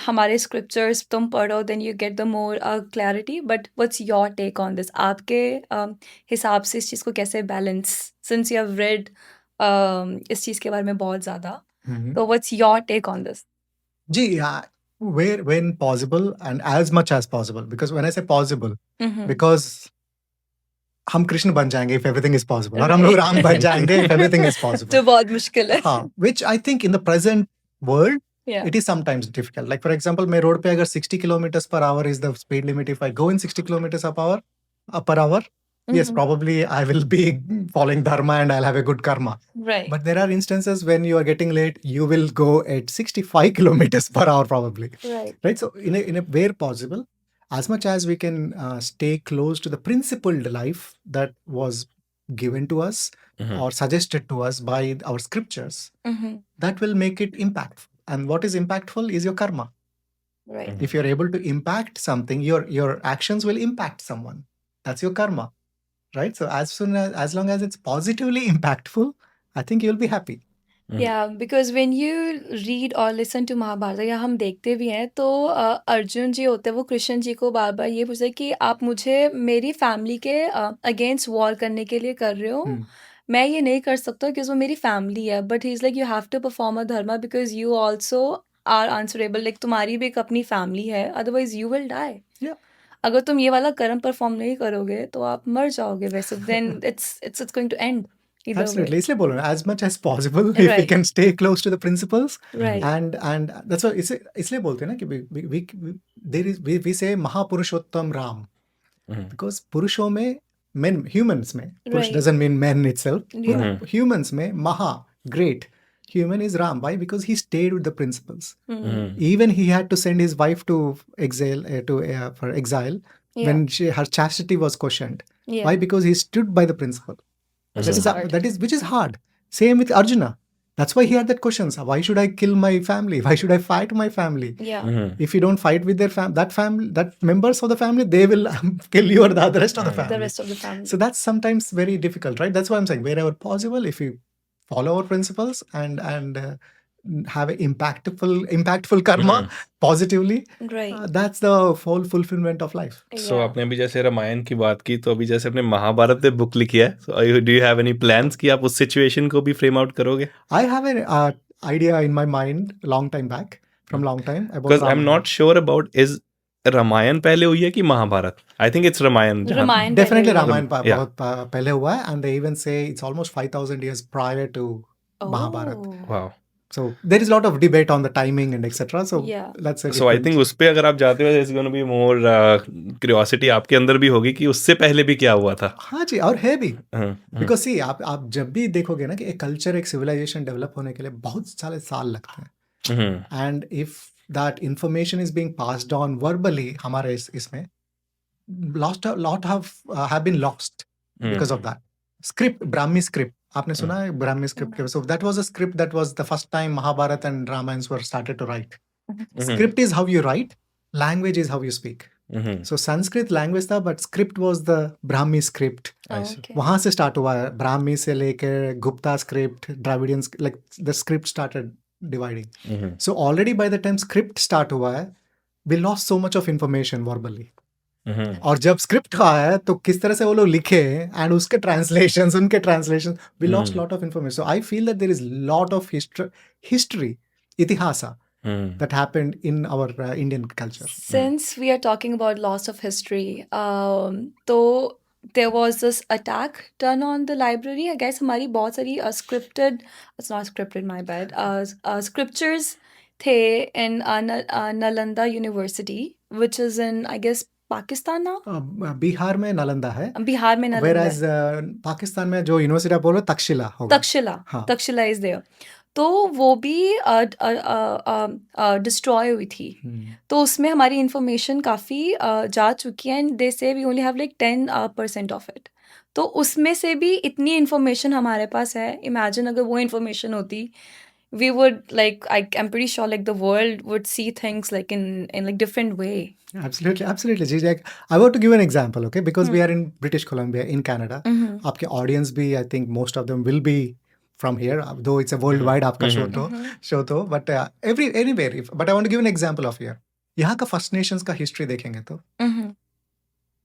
हमारे स्क्रिप्चर्स तुम पढ़ो, then you get the more clarity. But what's your take on this? आपके हिसाब से इस चीज़ को कैसे balance, since you have read इस चीज़ के बारे में बहुत ज़्यादा, तो what's your take on this? जी, when possible and as much as possible, because when I say possible, because हम कृष्ण बन जाएंगे if everything is possible, और हम लोग राम बन जाएंगे if everything is possible. तो बहुत मुश्किल है. हाँ, which I think in the present world, it is sometimes difficult. Like for example, मैं रोड पे अगर 60 kilometers per hour is the speed limit, if I go in 60 kilometers per hour, yes, probably I will be following dharma and I'll have a good karma. Right. But there are instances when you are getting late, you will go at 65 kilometers per hour probably. Right. So in a where possible, as much as we can stay close to the principled life that was given to us or suggested to us by our scriptures, that will make it impactful. And what is impactful is your karma. Right. If you're able to impact something, your actions will impact someone. That's your karma. Right? So as long as it's positively impactful, I think you'll be happy. Yeah, because when you read or listen to Mahabharat, या हम देखते भी हैं, तो अर्जुन जी होते हैं, वो कृष्ण जी को बार बार ये पूछते हैं कि आप मुझे मेरी फैमिली के अगेंस्ट वॉर करने के लिए कर रहे हो, मैं ये नहीं कर सकता क्योंकि वो मेरी फैमिली है, but he is like you have to perform a dharma because you also are answerable, like तुम्हारी भी एक अपनी फैमिली है, otherwise you will die. Yeah, अगर तुम ये वाला कर्म परफॉर्म नहीं करोगे तो आप मर जाओगे वैसे, then it's going to end either way. absolutely. इसलिए बोल रहा हूँ, as much as possible, if we right, can stay close to the principles, right, and that's why इसलिए बोलते हैं ना कि there is we say महापुरुषोत्तम Ram, because पुरुषों में men, humans में, पुरुष right, doesn't mean men itself, या, humans में महा, great human is Ram. Why? Because he stayed with the principles. Even he had to send his wife to exile, for exile या, when her chastity was questioned. या, Why? Because he stood by the principle. which is hard. Which is hard. Same with Arjuna. That's why he had that questions. Why should I kill my family? Why should I fight my family? Yeah, If you don't fight with their family, that members of the family, they will kill you or the rest of the the family. rest of the family. So that's sometimes very difficult, right? That's why I'm saying wherever possible, if you follow our principles and have an impactful karma positively, Right. that's the whole fulfillment of life. So Yeah. आपने अभी जैसे रामायण की बात की, तो अभी जैसे अपने महाभारत पे बुक लिखी है, so do you have any plans कि आप उस सिचुएशन को भी फ्रेम आउट करोगे? I have an idea in my mind long time back, from long time about because I am Ramayana. Not sure about is Ramayana पहले हुई है कि Mahabharata? I think it's Ramayana. Ramayana Definitely पहले हुआ। Ramayana Yeah. बहुत पहले हुआ है, and they even say it's almost 5,000 years prior to Mahabharat. Oh. Wow. So there is a lot of debate on the timing and etc. So Yeah. that's a so I different- think उस पे अगर आप जाते हो, it's gonna be more curiosity आपके अंदर भी होगी कि उससे पहले भी क्या हुआ था. हाँ जी, और है भी, हाँ, बिकॉज सी आप जब भी देखोगे ना कि एक कल्चर, एक सिविलाइजेशन डेवलप होने के लिए बहुत सारे साल लगते हैं, hmm, and if that information is being passed on verbally, हमारे इसमें lot have been lost because of that. Script, Brahmi script, आपने सुना है ब्राह्मी स्क्रिप्ट के? So that was a script that was the first time Mahabharata and Ramayana were started to write. Script is how you write, language is how you speak. So Sanskrit language था, but script was the Brahmi script. I see. Okay. वहां से start हुआ है, ब्राह्मी से लेकर Gupta script, Dravidian, like the script started dividing. So already by the time script start हुआ है, we lost so much of information verbally. और जब स्क्रिप्ट आया है तो किस तरह से वो लोग लिखे एंड उसके ट्रांसलेशंस, उनके translation, we lost lot of information. So I feel that there is lot of history, itihasa, that happened in our Indian culture. Since we are talking about loss of history, तो there was this attack done on the library. I guess हमारी बहुत सारी scripted, it's not scripted, my bad, scriptures थे in Nalanda University, which is in, I guess, Pakistan now? Bihar में नालंदा है, बिहार में Nalanda whereas Pakistan में जो यूनिवर्सिटी आप बोल रहे हो तक्षशिला होगा. तक्षशिला, हाँ. Takshashila is there. तो वो भी डिस्ट्रॉय हुई थी. तो उसमें हमारी इंफॉर्मेशन काफ़ी जा चुकी है, and they say we only have like 10% of it. तो उसमें से भी इतनी इंफॉर्मेशन हमारे पास है. इमेजिन अगर वो इंफॉर्मेशन होती, we would like, I'm pretty sure like the world would see things like in like different way. Absolutely. Ji, like I want to give an example, okay? Because we are in British Columbia, in Canada. आपके audience भी, I think most of them will be from here, though it's a worldwide आपका show तो, but anywhere. But I want to give an example of here. यहाँ का First Nations का history देखेंगे तो,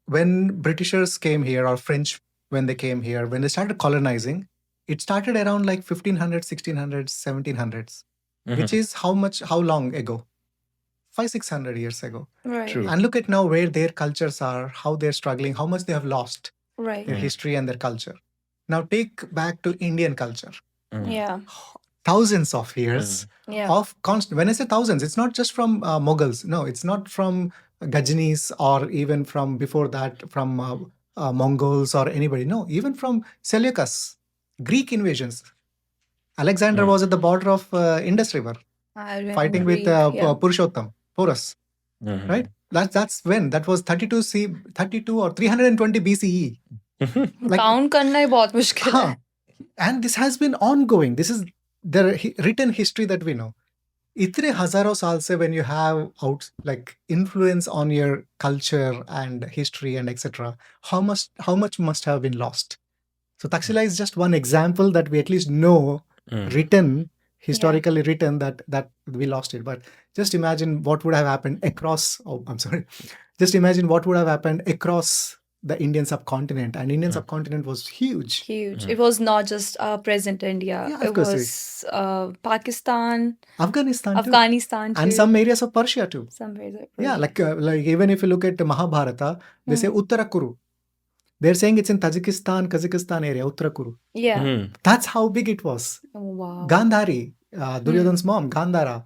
when Britishers came here, or French when they came here, when they started colonizing, it started around like 1500s, 1600s, 1700s, which is how long ago? 500-600 years ago. Right. True. And look at now where their cultures are, how they're struggling, how much they have lost Right. their history and their culture. Now take back to Indian culture. Yeah. Thousands of years Yeah. of constant. When I say thousands, it's not just from Mughals. No, it's not from Ghajanis, or even from before that, from Mongols or anybody. No, even from Seleucus, Greek invasions. Alexander was at the border of Indus River, I remember fighting with Greek, yeah. Purushottam, Porus. Right? That's when. That was 32 or 320 BCE. Like, count करना ही बहुत मुश्किल है. huh. And this has been ongoing. This is the written history that we know. इतने हजारों साल से, when you have like influence on your culture and history and etc., how much must have been lost. So Takshila is just one example that we at least know, written, historically written, that we lost it. But just imagine what would have happened across. Oh, I'm sorry. Just imagine what would have happened across the Indian subcontinent, and Indian Mm. subcontinent was huge. Huge. Mm. It was not just present India. Yeah, of It course. was Pakistan, Afghanistan too, Afghanistan and too. some areas of Persia too. Some areas of Yeah, Persia. like even if you look at the Mahabharata, they say Uttarakuru. They're saying it's in Tajikistan, Kazakhstan area, Uttarakuru. Yeah. Mm. That's how big it was. Oh, wow. Gandhari, Duryodhan's mom, Gandhara.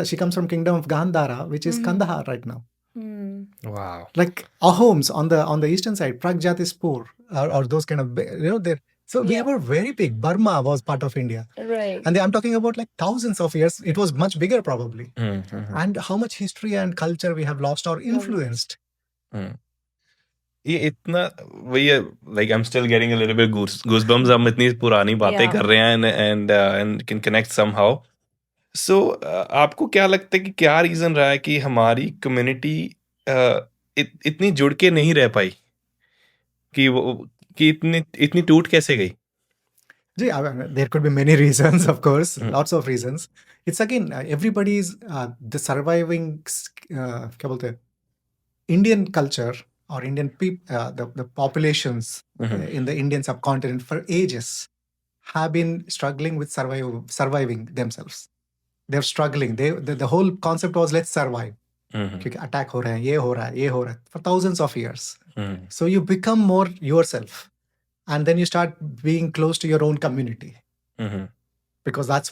She comes from kingdom of Gandhara, which is Kandahar right now. Mm. Wow. Like Ahoms on the eastern side, Pragjatispur, or those kind of, there. So we Yeah. were very big. Burma was part of India. Right. And I'm talking about like thousands of years. It was much bigger probably. Mm. Mhm. And how much history and culture we have lost or influenced. ये इतना वही है, like I'm still getting a little bit goosebumps. हम इतनी पुरानी बातें Yeah. कर रहे हैं and can connect somehow. So आपको क्या लगता है कि क्या रीजन रहा है कि हमारी कम्युनिटी इतनी जुड़ के नहीं रह पाई, कि इतनी टूट कैसे गई? Gee, I mean, there could be many reasons, of course, lots of reasons. It's again, everybody's the surviving क्या बोलते हैं, Indian culture or Indian people, the populations in the Indian subcontinent for ages have been struggling with surviving themselves. They're struggling. The whole concept was let's survive. क्योंकि attack हो रहा है, ये हो रहा है, ये हो रहा है, for thousands of years. So you become more yourself. And then you start being close to your own community. Because that's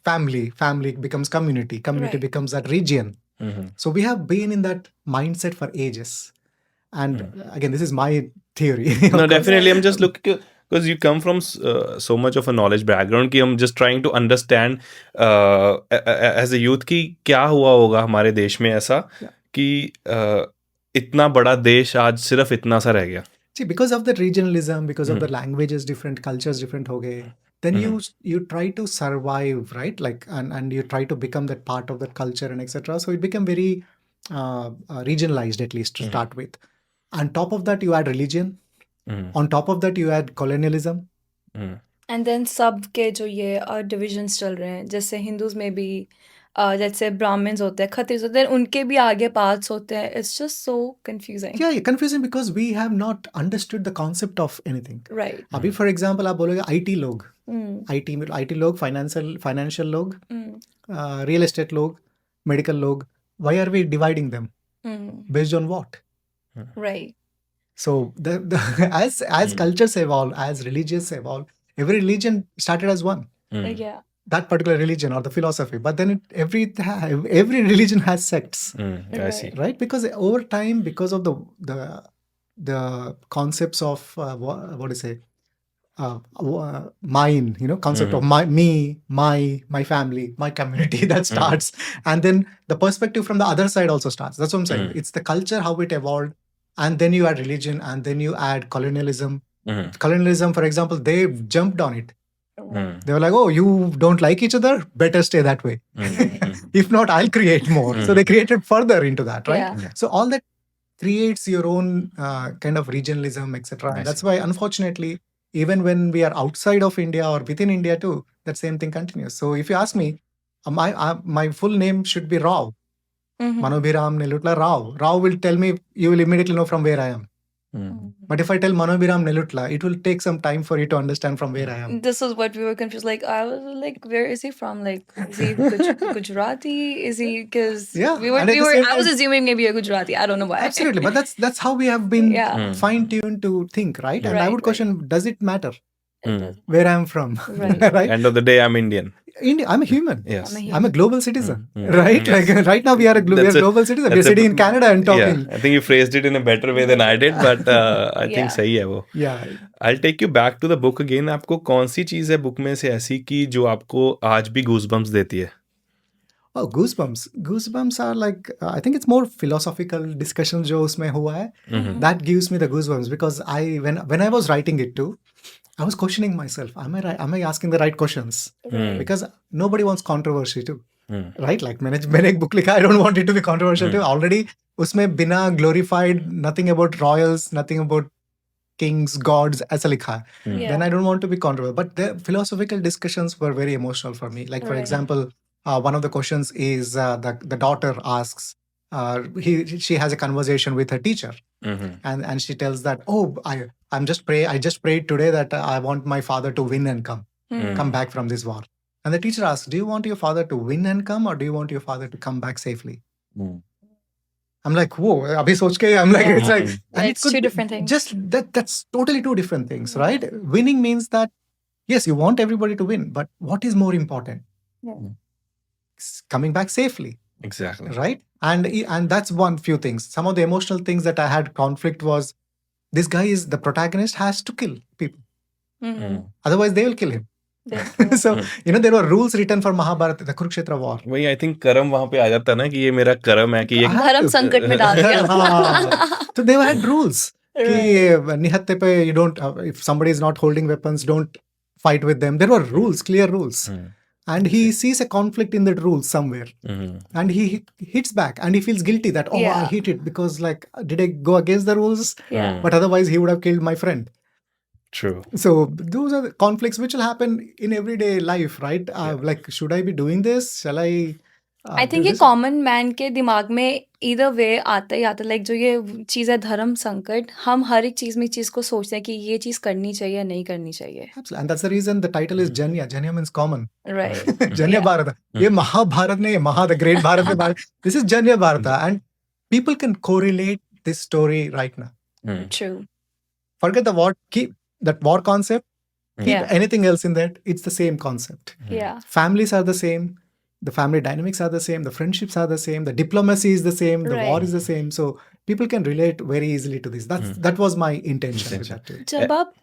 family. Family becomes community. Community Right. becomes that region. So we have been in that mindset for ages. And again, this is my theory. of No, course. definitely. I'm just looking because you come from so much of a knowledge background कि हम just trying to understand as a youth कि क्या हुआ होगा हमारे देश में ऐसा कि इतना बड़ा देश आज सिर्फ इतना सा रह गया. See, because of the regionalism, because of the languages different, cultures different ho gaye, then you try to survive, right? Like and you try to become that part of that culture and etc. So it became very regionalized, at least to start with. On top of that, you add religion. On top of that, you add colonialism. And then सब के जो ये divisions चल रहे हैं, जैसे Hindus में भी जैसे Brahmins होते हैं, Khatris होते हैं, उनके भी आगे paths होते हैं. It's just so confusing. Yeah, confusing because we have not understood the concept of anything. Right. अभी for example आप बोलोगे IT लोग, IT लोग, financial लोग, real estate लोग, medical लोग, why are we dividing them? Based on what? Right. So as cultures evolve, as religions evolve, every religion started as one. Yeah. That particular religion or the philosophy, but then every religion has sects. I see. Right? Because over time, because of the concepts of what do you say, mine, concept of my family, my community that starts, and then the perspective from the other side also starts. That's what I'm saying. It's the culture, how it evolved, and then you add religion, and then you add colonialism. Colonialism, for example, they jumped on it. They were like, oh, you don't like each other? Better stay that way. If not, I'll create more. So they created further into that, right? Yeah. So all that creates your own kind of regionalism, etc. And that's why, unfortunately, even when we are outside of India or within India too, that same thing continues. So if you ask me, my full name should be Rao. Manobhiram Nelutla Rao. Rao will tell me, you will immediately know from where I am. But if I tell Manobhiram Nelutla, it will take some time for you to understand from where I am. This is what we were confused. Like, I was like, where is he from? Like, is he Gujarati? Is he? Because Yeah, we were. and at the same I was time- assuming maybe a Gujarati. I don't know why. Absolutely. But that's how we have been Yeah. fine-tuned to think, right? And I Right, would question, does it matter It does. where I am from? Right. Right? End of the day, I'm Indian. India, I'm a human. Yes. I'm a global citizen, Mm. right? Yes. Like right now we are a That's global citizen. We're that's sitting in Canada and talking. Yeah, I think you phrased it in a better way than I did, but I think Yeah. सही है वो. Yeah. I'll take you back to the book again. आपको कौन सी चीज़ है book में से ऐसी की जो आपको आज भी goosebumps देती है? Oh, goosebumps. Goosebumps are like, I think it's more philosophical discussion जो उसमें हुआ है. That gives me the goosebumps because when I was writing it too, I was questioning myself. Am I asking the right questions? Because nobody wants controversy too. Right? Like मैंने एक book लिखा, I don't want it to be controversial too. Already उसमें बिना glorified, nothing about royals, nothing about kings, gods, ऐसा लिखा है. Yeah. Then I don't want to be controversial. But the philosophical discussions were very emotional for me. Like for Right. example, one of the questions is the daughter asks, she has a conversation with her teacher, and she tells that, oh, I just prayed today that I want my father to win and come back from this war. And the teacher asks, do you want your father to win and come, or do you want your father to come back safely? I'm like, whoa, abhi soch ke, I'm like, Yeah. it's like, and it It's could two be different things. Just that's totally two different things, right? Winning means that, yes, you want everybody to win, but what is more important? Yeah. Coming back safely, Exactly. right? And that's one few things. Some of the emotional things that I had conflict was, this guy is the protagonist, has to kill people, otherwise they will kill him. So there were rules written for Mahabharata, the Kurukshetra war. वही I think कर्म वहां पे आ जाता है ना कि ये मेरा कर्म है कि ये धर्म संकट में डाल दिया. So they had rules कि निहत्थे पे you don't, if somebody is not holding weapons, don't fight with them. There were rules, clear rules. And he sees a conflict in that rule somewhere, and he hits back, and he feels guilty that, oh, I hit it because, like, did I go against the rules? Yeah. But otherwise he would have killed my friend. True. So those are the conflicts which will happen in everyday life, right? Like, should I be doing this? Shall I? I think ये common man के दिमाग में either way आता ही आता, like जो ये चीज़ है धर्म संकट, हम हर एक चीज़ में इस चीज़ को सोचते हैं कि ये चीज़ करनी चाहिए या नहीं करनी चाहिए. Absolutely. And that's the reason the title is Janya. Janya means common. Right. Janya Yeah. Bharata. ये महाभारत नहीं है, the great Bharat में Bharat. This is Janya Bharata, and people can correlate this story right now. True. Forget the war. Keep that war concept. Keep Yeah. anything else in that. It's the same concept. Yeah. Families are the same. The family dynamics are the same. The friendships are the same. The diplomacy is the same. The war Right. is the same. So people can relate very easily to this. That was my intention with that too. जब आप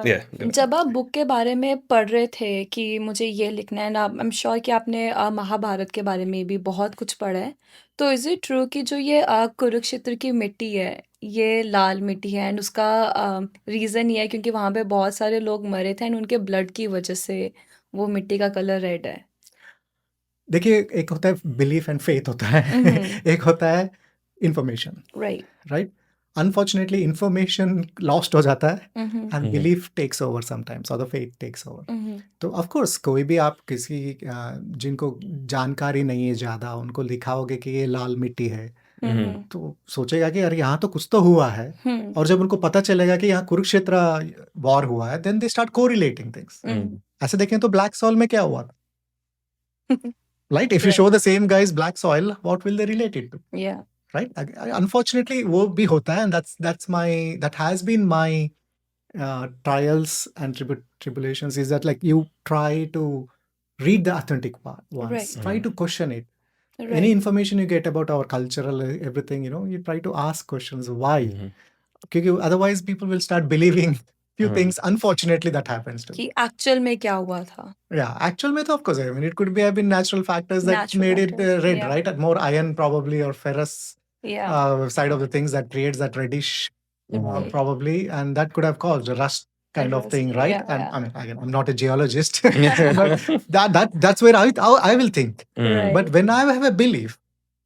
Yeah. जब आप book के बारे में पढ़ रहे थे कि मुझे ये लिखना है, आई एम श्योर कि आपने महाभारत के बारे में भी बहुत कुछ पढ़ा है, तो इज इट ट्रू कि जो ये कुरुक्षेत्र की मिट्टी है, ये लाल मिट्टी है, एंड उसका रीज़न ये है क्योंकि वहाँ पे बहुत सारे लोग मरे थे एंड उनके ब्लड की वजह से वो मिट्टी का कलर रेड है. देखिए, एक होता है बिलीफ एंड फेथ होता है, एक होता है information, right. Right? Unfortunately information lost हो जाता है and belief takes over sometimes, और द फेथ टेक्स ओवर. तो ऑफ कोर्स कोई भी आप किसी जिनको जानकारी नहीं है ज़्यादा, उनको दिखाओगे कि ये लाल मिट्टी है, तो सोचेगा कि अरे यहाँ तो कुछ तो हुआ है. और जब उनको पता चलेगा कि यहाँ कुरुक्षेत्र वॉर हुआ है, then they start correlating things. ऐसे देखें तो ब्लैक सॉइल में क्या हुआ? Right? If you show the same guys black soil, what will they relate it to? Yeah. Right? Unfortunately, वो भी होता है, and that has been my trials and tribulations, is that, like, you try to read the authentic part once, Right. try to question it. Right. Any information you get about our cultural everything, you try to ask questions. Why? Because otherwise people will start believing few things. Unfortunately, that happens too. कि actual में क्या हुआ था. Yeah, actual में तो of course, I mean, it could have been natural factors that Natural made it factors, red, yeah. right? And more iron probably, or ferrous Yeah. side of the things that creates that reddish probably, and that could have caused a rust kind of Rust, thing, right? yeah, And yeah. I mean, again, I'm not a geologist, but that's where I will think. Right. But when I have a belief,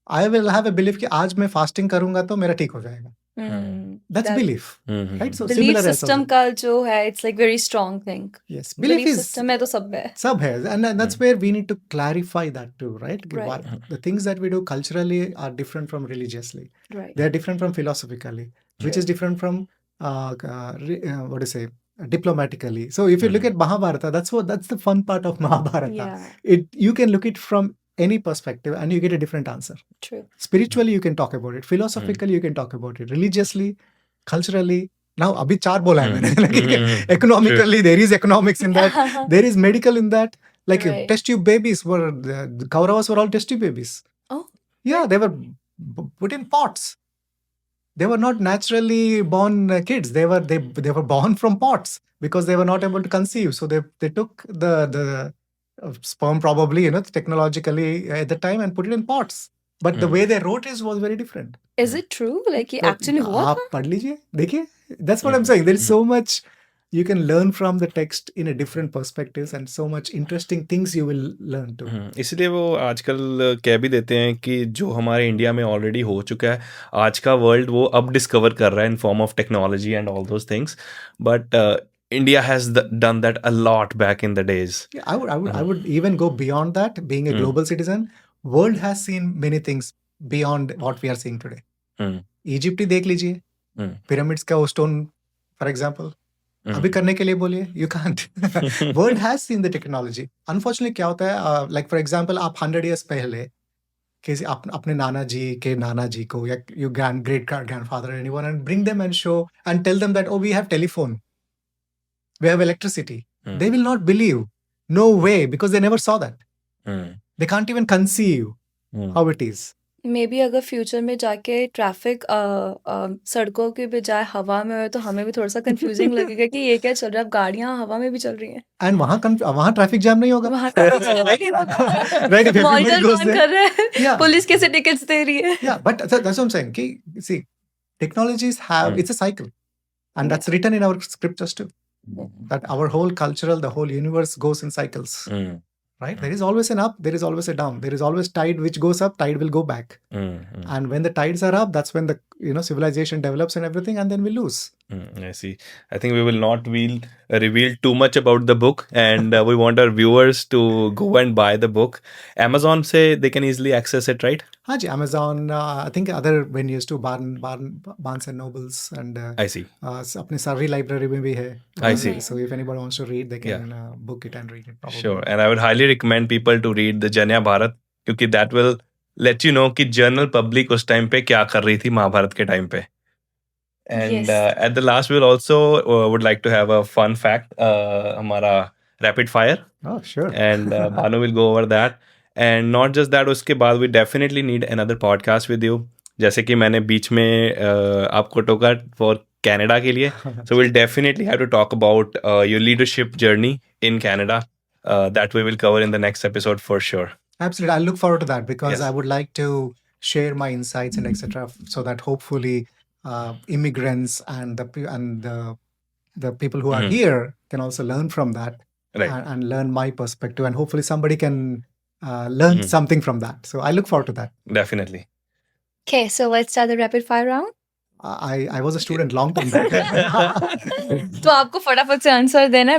I will have a belief कि आज मैं fasting करूँगा तो मेरा ठीक हो जाएगा. That's That- belief, right? So Belief similar as system also. का जो है, it's like very strong thing. Yes, belief is system है तो सब है. sub है, and that's where we need to clarify that too, right? कि Right. the things that we do culturally are different from religiously. Right. They are different from philosophically, which is different from what do you say, diplomatically. So if you look at Mahabharata, that's the fun part of Mahabharata. Yeah. You can look it from any perspective and you get a different answer. True. Spiritually, you can talk about it. Philosophically, you can talk about it. Religiously, culturally. Now, abhi 4 bola hai maine. Economically, there is economics in that. There is medical in that. Like Right. test tube babies the Kauravas were all test tube babies. Oh. Yeah, they were put in pots. They were not naturally born kids. They were born from pots because they were not able to conceive. So they took the sperm probably, technologically at the time, and put it in pots. But the way they wrote it was very different. Is it true? Like ये तो actually हुआ आप था? पढ़ लीजिए, देखिए. That's what I'm saying. There is so much you can learn from the text in a different perspectives, and so much interesting things you will learn too. इसलिए वो आजकल कह भी देते हैं कि जो हमारे इंडिया में ऑलरेडी हो चुका है, आज का वर्ल्ड वो अब डिस्कवर कर रहा है in form of technology and all those things, but India has done that a lot back in the days. Yeah, I would even go beyond that. Being a global citizen, world has seen many things beyond what we are seeing today. Hmm. Egypt ही देख लीजिए, pyramids का वो stone, for example. अभी करने के लिए बोलिए, you can't. World has seen the technology. Unfortunately क्या होता है, like for example आप 100 years पहले किसी अपने नाना जी को या your great grandfather or anyone and bring them and show and tell them that we have telephone, we have electricity. They will not believe. No way, because they never saw that. They can't even conceive how it is. May be अगर future में जाके traffic सड़कों के बजाय हवा में हो तो हमें भी थोड़ा सा कंफ्यूजिंग लगेगा कि ये क्या चल रहा है, अब गाड़ियां हवा में भी चल रही हैं And वहाँ ट्रैफिक जैम नहीं होगा. वहाँ traffic jam नहीं होगा। Right, if everybody monitor goes कौन there. कर रहा है, Yeah. पुलिस कैसे टिकट्स दे रही है। Yeah, but that's what I'm saying. See, technologies have, it's a cycle. And that's written in our scriptures too. That our whole cultural, the whole universe goes in cycles. Right? There is always an up, there is always a down. There is always tide which goes up, tide will go back. And when the tides are up, that's when the civilization develops and everything, and then we lose. I see. I think we will not reveal too much about the book, and we want our viewers to go and buy the book. Amazon say they can easily access it, right? हाँ जी, Amazon, I think other venues too, Barnes and Nobles, and I see. अपने सारी library में भी है. I see. So if anybody wants to read, they can book it and read it. Probably. Sure. And I would highly recommend people to read the Janya Bharat, क्योंकि that will let you know कि general public उस time पे क्या कर रही थी महाभारत के time पे. And Yes. At the last, we'll also would like to have a fun fact, हमारा rapid fire, Oh, sure. and Bhanu will go over that. And not just that, उसके बाद we definitely need another podcast with you. जैसे कि मैंने बीच में आपको टोका for Canada के लिए. So we'll definitely have to talk about your leadership journey in Canada. That we will cover in the next episode for sure. Absolutely. I look forward to that because Yes. I would like to share my insights and etc. so that hopefully immigrants and the people who are here can also learn from that Right. and learn my perspective, and hopefully somebody can learn something from that. So I look forward to that. Definitely. Okay, so let's start the rapid fire round. I was a student long time back. तो आपको फटाफट से answer देना है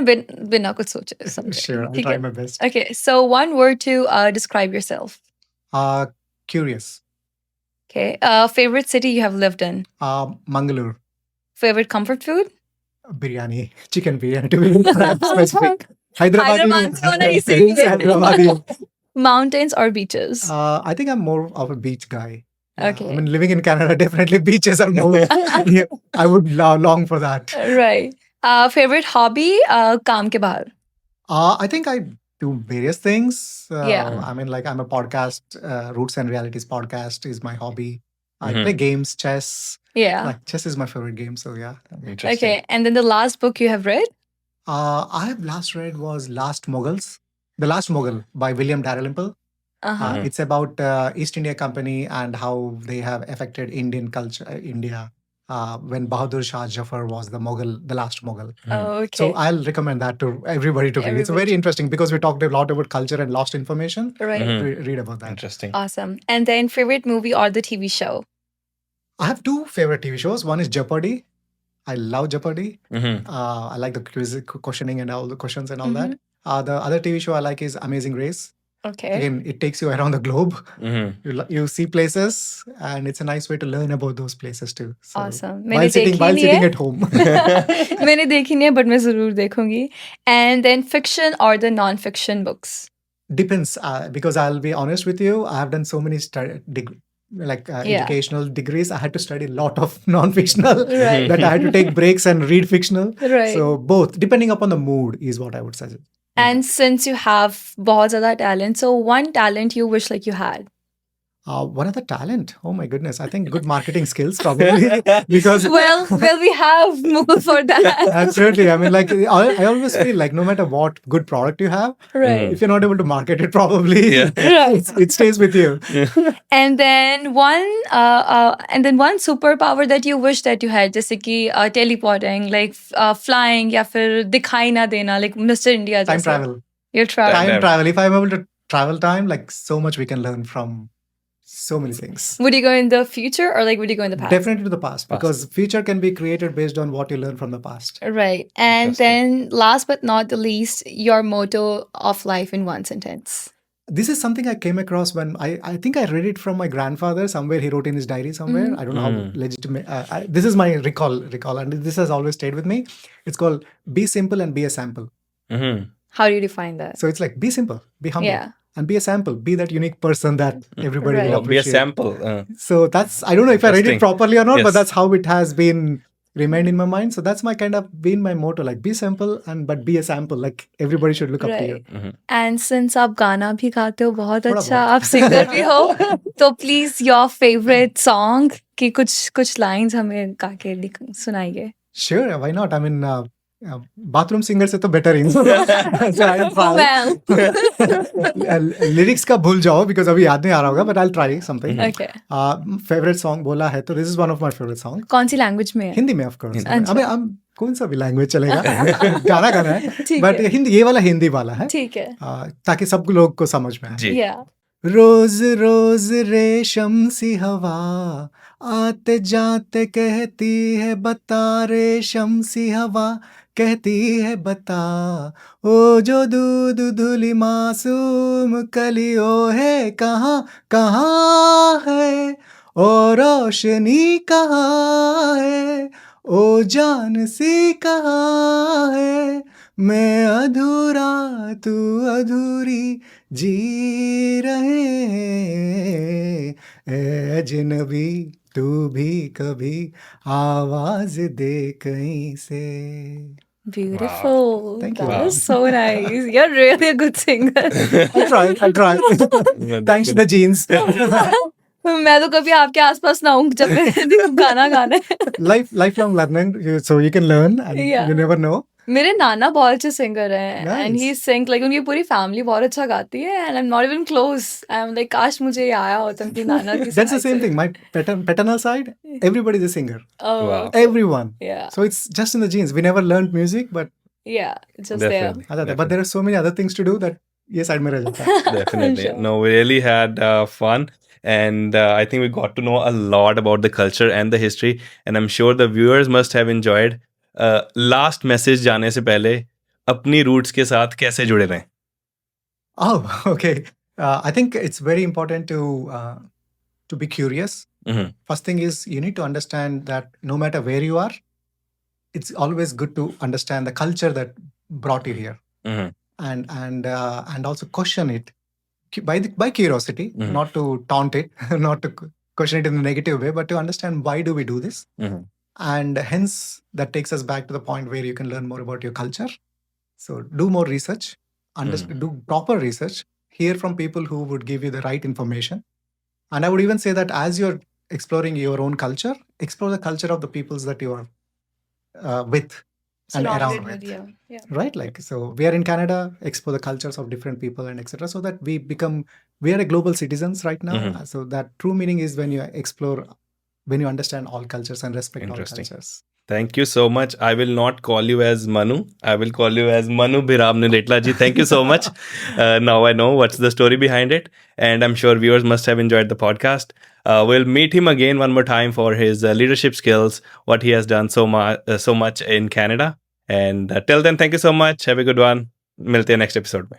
बिना कुछ सोचे समझे। Sure, I'll ठीक try है? my best. Okay, so one word to describe yourself. Curious. Okay, favorite city you have lived in. Mangalore. Favorite comfort food. Biryani, chicken biryani to be specific. Hyderabad का होना इसीलिए। Hyderabadi. Mountains or beaches. I think I'm more of a beach guy. Yeah, Okay. I mean, living in Canada, definitely beaches are more. Yeah, I would long for that. Right. Favorite hobby. काम के बाहर. I think I do various things. Yeah. I mean, like I'm a podcast, Roots and Realities podcast is my hobby. I Mhm. play games, chess. Yeah. Like chess is my favorite game. So yeah. Interesting. Okay, and then the last book you have read. I have last read was Last Mughals. The Last Mughal by William Dalrymple. Uh-huh. It's about East India Company and how they have affected Indian culture, India, when Bahadur Shah Jafar was the Mughal, the last Mughal. Okay. So I'll recommend that to everybody to read. It's Everybody. very interesting because we talked a lot about culture and lost information. Right. Read about that. Interesting. Awesome. And then favorite movie or the TV show. I have two favorite TV shows. One is Jeopardy. I love Jeopardy. I like the quiz, questioning and all the questions and all that. The other TV show I like is Amazing Race. Okay. Again, it takes you around the globe. Mhm. You see places, and it's a nice way to learn about those places too. So, Awesome. While मैंने sitting, देखी नहीं है। at home. मैंने देखी नहीं है but मैं जरूर देखूंगी. And then fiction or the non-fiction books. Depends, because I'll be honest with you. I have done so many educational degrees. I had to study a lot of non-fictional Right. that I had to take breaks and read fictional. Right. So both, depending upon the mood, is what I would suggest. And since you have बहुत ज़्यादा talent, so one talent you wish like you had. What other talent? Oh my goodness! I think good marketing skills probably because Well, we have Mukul for that. absolutely. I mean, like I always feel like no matter what good product you have, Right. if you're not able to market it properly, Yeah. Right. it stays with you. And then one superpower that you wish that you had, जैसे कि teleporting, like flying या फिर दिखाई ना देना, like Mr. India Time जैसे. travel. You're traveling. Time Never. travel. If I'm able to travel time, like so much we can learn from so many things. Would you go in the future or like would you go in the past? Definitely to the past, because future can be created based on what you learn from the past. Right. And then last but not the least, your motto of life in one sentence. This is something I came across when I think I read it from my grandfather somewhere. He wrote in his diary somewhere. I don't know how legitimate. This is my recall, and this has always stayed with me. It's called "Be simple and be a sample." How do you define that? So it's like be simple, be humble, Yeah. and be a sample. Be that unique person that everybody Right. will Be a appreciate. sample. So that's, I don't know if I read it Interesting. properly or not, but Yes. that's how it has been remained in my mind. So that's my kind of been my motto, like be simple but be a sample. Like everybody should look up to you. Right. And since आप गाना भी गाते हो बहुत थोड़ा अच्छा, बहुत। आप सिंगर भी हो, तो प्लीज योर फेवरेट सॉन्ग की कुछ लाइंस हमें गा के सुनाइए. Sure, why not? I mean, bathroom singer से तो बेटर ही. So I'll try. लिरिक्स का भूल जाओ because अभी याद नहीं आ रहा होगा, but I'll try something. Okay. Favourite song बोला है तो this is one of my favorite song. कौन सी लैंग्वेज में है? हिंदी में of course. अच्छा. अबे हम कौन सा भी लैंग्वेज चलेगा. गाना गाना है. ठीक बट है. हिंदी, ये वाला हिंदी वाला है. ठीक है. ताकि सब लोग को समझ में आए. जी. Yeah. रोज रोज रेशम सी हवा आते जाते कहती है बता, रेशम सी हवा कहती है बता, ओ जो दूध धुली मासूम कलियों है कहाँ कहाँ है, और रोशनी कहाँ है, ओ जान सी कहाँ है, मैं अधूरा तू अधूरी जी रहे हैं, ए अजनबी तू भी कभी आवाज दे कहीं से. Beautiful. Thank you. That was so nice. You're really a good singer. I'll try. Thanks to the genes. मैं तो कभी आपके आसपास ना हूँ जब मैं गाना गाने. Lifelong learning, so you can learn and Yeah. you never know. मेरे नाना बहुत अच्छे सिंगर हैं and Nice. He sing like उनकी पूरी फैमिली बहुत अच्छा गाती है and I am not even close. I am like काश मुझे ये आया होता उनकी नाना की That's the side same से. thing. My paternal side, everybody is a singer. Oh, Wow. Everyone. yeah, So it's just in the genes. We never learned music, but yeah, it's just there. Definitely. but there are so many other things to do that ये side में रह जाता है. Definitely. Sure. No, we really had fun. And I think we got to know a lot about the culture and the history. And I'm sure the viewers must have enjoyed. Last message जाने से पहले अपनी roots के साथ कैसे जुड़े रहें? Oh, okay. I think it's very important to be curious. Mhm. First thing is you need to understand that no matter where you are, it's always good to understand the culture that brought you here, Mhm. and also question it by curiosity, Mhm. not to taunt it, not to question it in a negative way, but to understand why do we do this, Mhm. and hence that takes us back to the point where you can learn more about your culture. So do more research, do proper research, hear from people who would give you the right information. And I would even say that as you're exploring your own culture, explore the culture of the peoples that you are with and Surrounded around with with. you. Yeah. Right? Like, so we are in Canada, explore the cultures of different people and etc. So that we are a global citizens right now. Mhm. So that true meaning is when you explore, when you understand all cultures and respect all Interesting. cultures. Thank you so much. I will not call you as Manu. I will call you as Manu Bhiram Niretla ji. Thank you so much. Now I know what's the story behind it. And I'm sure viewers must have enjoyed the podcast. We'll meet him again one more time for his leadership skills, what he has done so much in Canada. And till then, thank you so much. Have a good one. मिलते हैं next episode में.